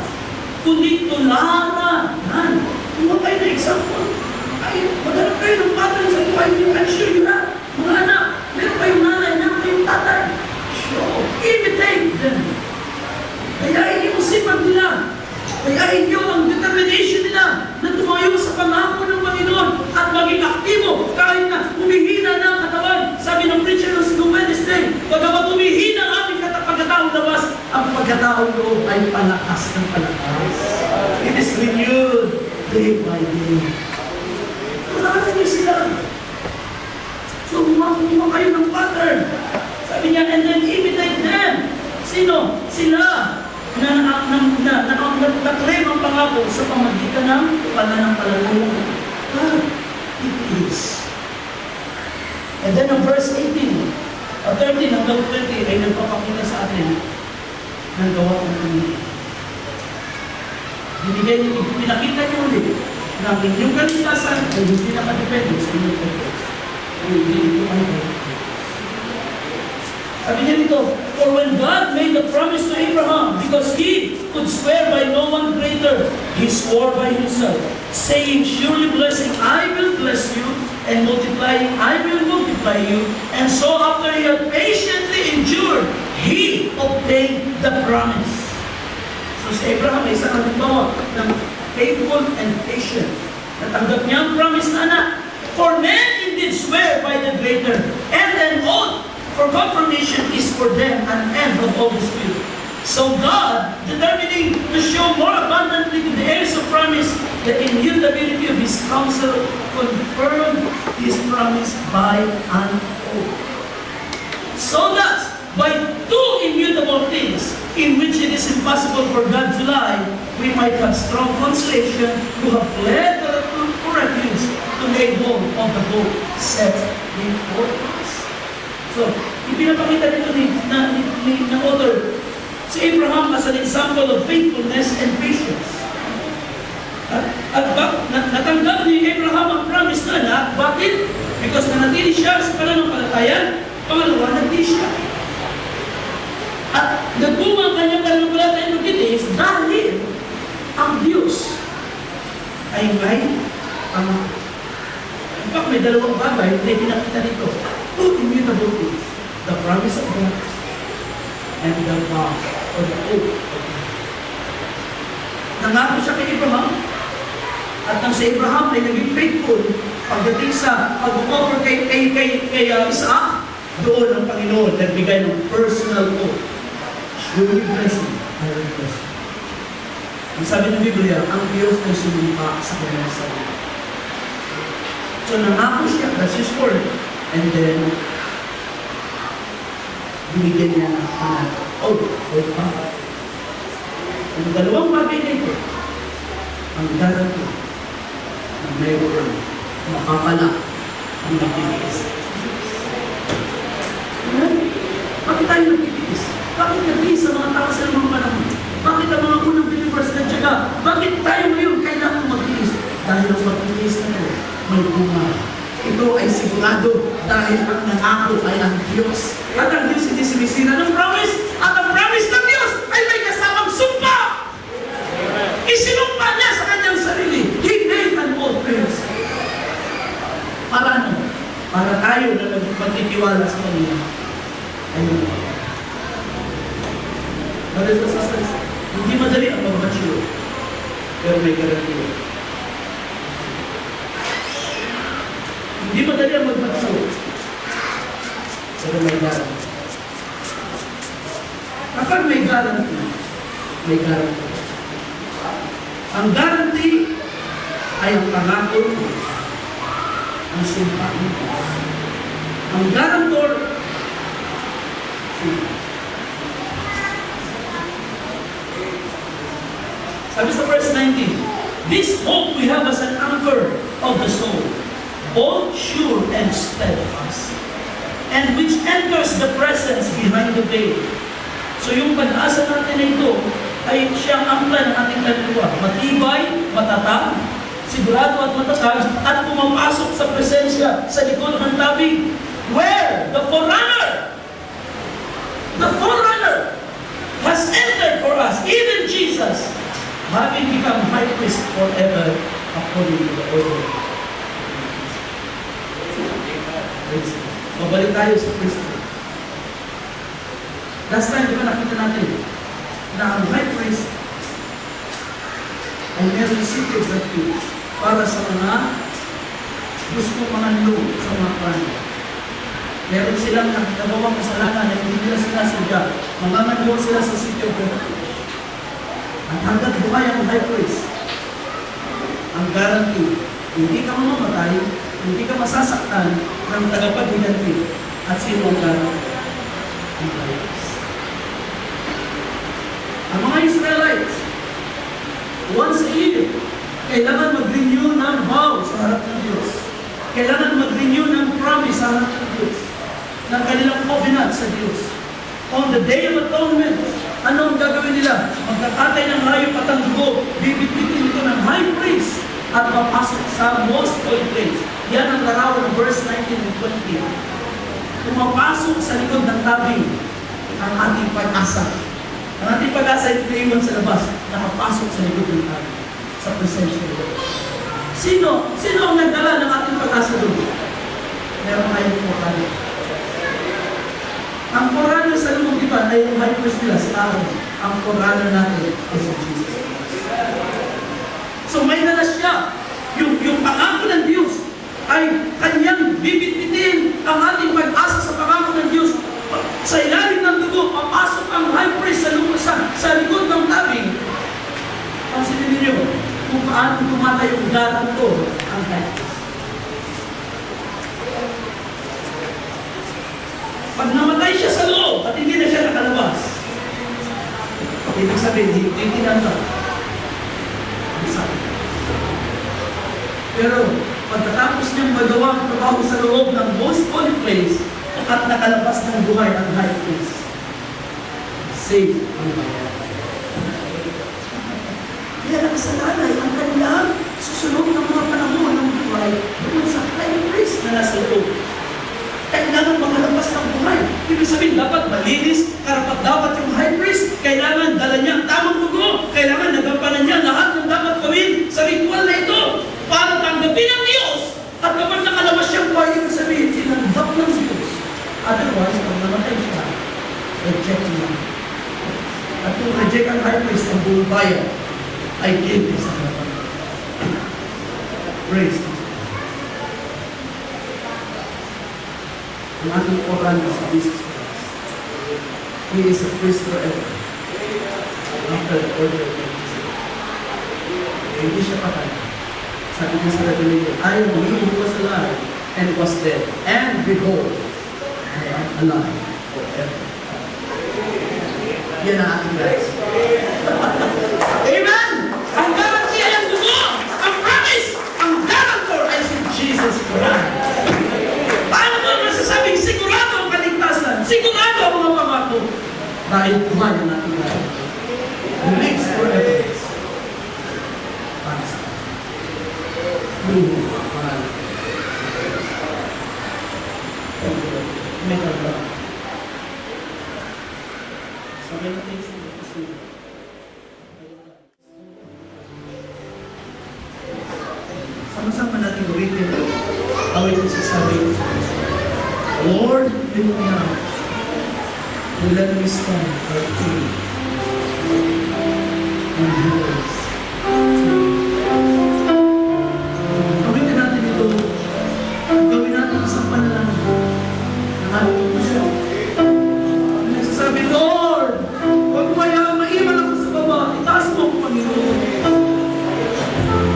kundi tularan. Kung kayo na example, ay maghanap kayo ng pattern sa buhay niyo. I'm sure you have. Mga anak, meron kayong nanay, meron kayong tatay. Sure, imitate them. Kayahin niyo ang sipag nila. Kayahin niyo ang determination nila na tumayo sa pangako ng Panginoon at maging aktibo kahit na humihina na ang katawan. Sabi ng preacher ng Wednesday, pagkawa tumihina ang aming pagkataong labas, ang pagkataong loob ay palakas ng palakas. It is renewed day by day. Kailangan niyo sila. So, gumawa kayo ng pattern. Sabi niya, and then imitate them. Sino? Sila na na-claim ang pangako sa pamagitan ng pananampalataya. God, it is. And then ang verse 18, 13 hanggang 20 ay nagpapakita sa atin ng gawa ng Panginoon. Pinakita niyo ulit na ang inyong kaligtasan ay hindi nakadepende sa inyong pagkakas. Hindi ito ang pagkakas. Sabi niya dito, for when God made the promise to Abraham, because he could swear by no one greater, he swore by himself, saying, surely blessing I will bless you, and multiplying I will multiply you. And so after he had patiently endured, he obtained the promise. So si Abraham ay isang halimbawa ng faithful and patient. Natanggap niya ang promise na anak. For men indeed swear by the greater, and an oath for confirmation is for them an end of all dispute. So God, determining to show more abundantly to the heirs of promise the immutability of His counsel, confirmed His promise by an oath. So that by two immutable things, in which it is impossible for God to lie, we might have strong consolation who have fled for refuge to lay hold of the hope set before us. So, ipinapakita nito ng author si Abraham as an example of faithfulness and patience. At natanggap ni Abraham ang promise na anak. Bakit? Because nanatili siya sa pananampalataya. Pangalawa, nagdi siya. At nagbunga ang kanyang pananampalataya ng titis dahil ang Diyos ay may pangako. In fact, may dalawang bagay na pinakita dito. Two immutable things. The promise of God and the vow or the oath of God. Nangako siya kay Abraham at nang si Abraham ay naging faithful pagdating sa pag-offer kay Isaac, doon ang Panginoon nagbigay ng personal oath. Surely blessing, I will bless you. Ang sabi ng Biblia, ang Diyos ay sumumpa sa kanyang sarili. So nangako siya, that's his word. And then, binigyan niya ng oath of God. Ang dalawang bagay na ito, ang darating na mayroon, mapapala, ang nagtitiis. Bakit tayo nagtitiis? Bakit nagtitiis sa mga tao sa mga panahon? Bakit ang mga unang believers na tiyaga? Bakit tayo ngayon kailangan magtitiis? Dahil ang magtitiis na ito may bunga. Ito ay sigurado dahil ang nangako ay ang Diyos. At ang Diyos hindi sinisira ng promise. At ang promise ng Diyos ay may kasamang sumpa. Isinumpa niya sa kanyang sarili. He made an oath, friends. Para ano? Para tayo na magtitiwala sa Kanya. Ayun. Brothers and sisters, hindi madali ang mag-mature. Pero may garantiya. Hindi madali ang mag-mature. Pero may garantiya. Kapag may garantiya, may garantiya. Ang garantiya ay ang pangako ng Diyos. Ang sumpa ng Diyos. Ang garantor, sabi sa verse 19, this hope we have as an anchor of the soul, both sure and steadfast, and which enters the presence behind the veil. So yung pag-asa natin na ito ay siyang angkla ng ating kaluluwa. Matibay, matatag, sigurado at matatag, at pumapasok sa presensya sa likod ng tabing. Where the forerunner has entered for us, even Jesus, having become high priest forever according to the order. Mabalik tayo sa Kristo. Last time, di ba nakita natin na ang high priest ay meron secret refuge para sa mga gusto manganlo sa mga prana. Meron silang nagawang kasalanan na hindi nila sinasadya. Manganlo sila sa city of refuge. Ang hanggat buhay ang high priest, ang guarantee, hindi ka mamamatay, hindi ka masasaktan ng tagapaghiganti. At sino ang guarantee? Ang high priest. Ang mga Israelites, once a year, kailangan mag-renew ng vow sa harap ng Diyos. Kailangan mag-renew ng promise sa harap ng Diyos. Ng kanilang covenant sa Diyos. On the Day of Atonement, ano ang gagawin nila? Magkakatay ng hayop at ang dugo, bibitbitin ito ng high priest at papasok sa most holy place. Yan ang larawan ng verse 19 and 20. Pumapasok sa likod ng tabing ang ating pag-asa. Ang ating pag-asa ay pinaiwan sa labas, nakapasok sa likod ng tabing, sa presensya ng Diyos. Sino ang nagdala ng ating pag-asa doon? Meron tayong forerunner. Ang forerunner sa lumang iba ay yung high priest nila sa Aaron. Ang forerunner natin ay si Jesus. So may dala siya. Yung pangako ng Diyos ay kanyang bibitbitin ang ating pag-asa sa pangako ng Diyos. Sa ilalim ng dugo, papasok ang high priest sa likod ng tabing. Pansinin ninyo kung paano tumatay yung garantor ang high priest. Pag namatay siya sa loob at hindi na siya nakalabas, ibig sabihin, hindi tinanggap. Pero pagkatapos niyang magawa ang trabaho sa loob ng most holy place at nakalabas ng buhay ang high priest, save ang bayan. Kaya nakasalalay ang kanilang susunod ng mga panahon ng buhay doon sa high priest na nasa loob. Kailangan makalabas ng buhay. Ibig sabihin, dapat malinis, karapat-dapat yung high priest. Kailangan dala niya ang tamang dugo. Kailangan nagampanan niya lahat ng dapat gawin sa ritual na ito para tanggapin ang Diyos. At kapag nakalabas siyang buhay, ibig sabihin, tinanggap ng Diyos. Otherwise, pag namatay siya, reject niya. At kung reject ang high priest, ang buong bayan ay guilty sa harapan. Praise God. Ang ating forerunner sa Jesus Christ. He is a priest forever. After the order of Melchizedek. Hindi siya patay. Sabi niya sa Revelation, I am he who was alive and was dead. And behold, I am alive forever. Yan ang ating guys. Amen! Ang guarantee ay ang dugo! Ang promise! Ang guarantor ay si Jesus Christ. Paano mo masasabing sigurado ang kaligtasan? Sigurado ang mga pangako. Dahil buhay ang ating guys. He lives forever. Para sa atin. May na-taste na kasi. Sama-sama natin ulitin. Away ko sasabi, Lord, lift me up. And let me stand or free. And yours. Gawin natin ito. Gawin natin isang panalangin ng ating puso. Nagsasabi, Lord, huwag mo hayaan maiwan ako sa baba. Itaas mo ako, Panginoon.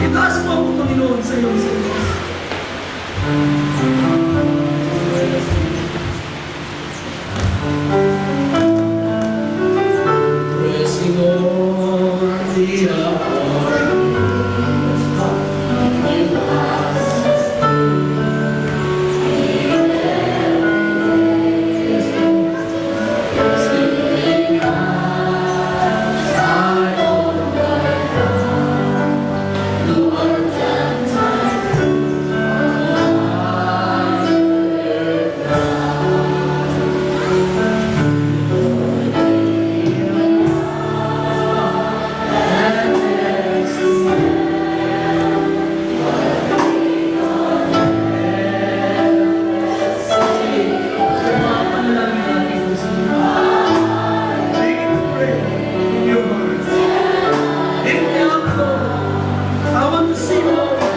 Itaas mo ako, Panginoon, sa iyo, sa iyo. Pressing on the upward. I want to see, Lord.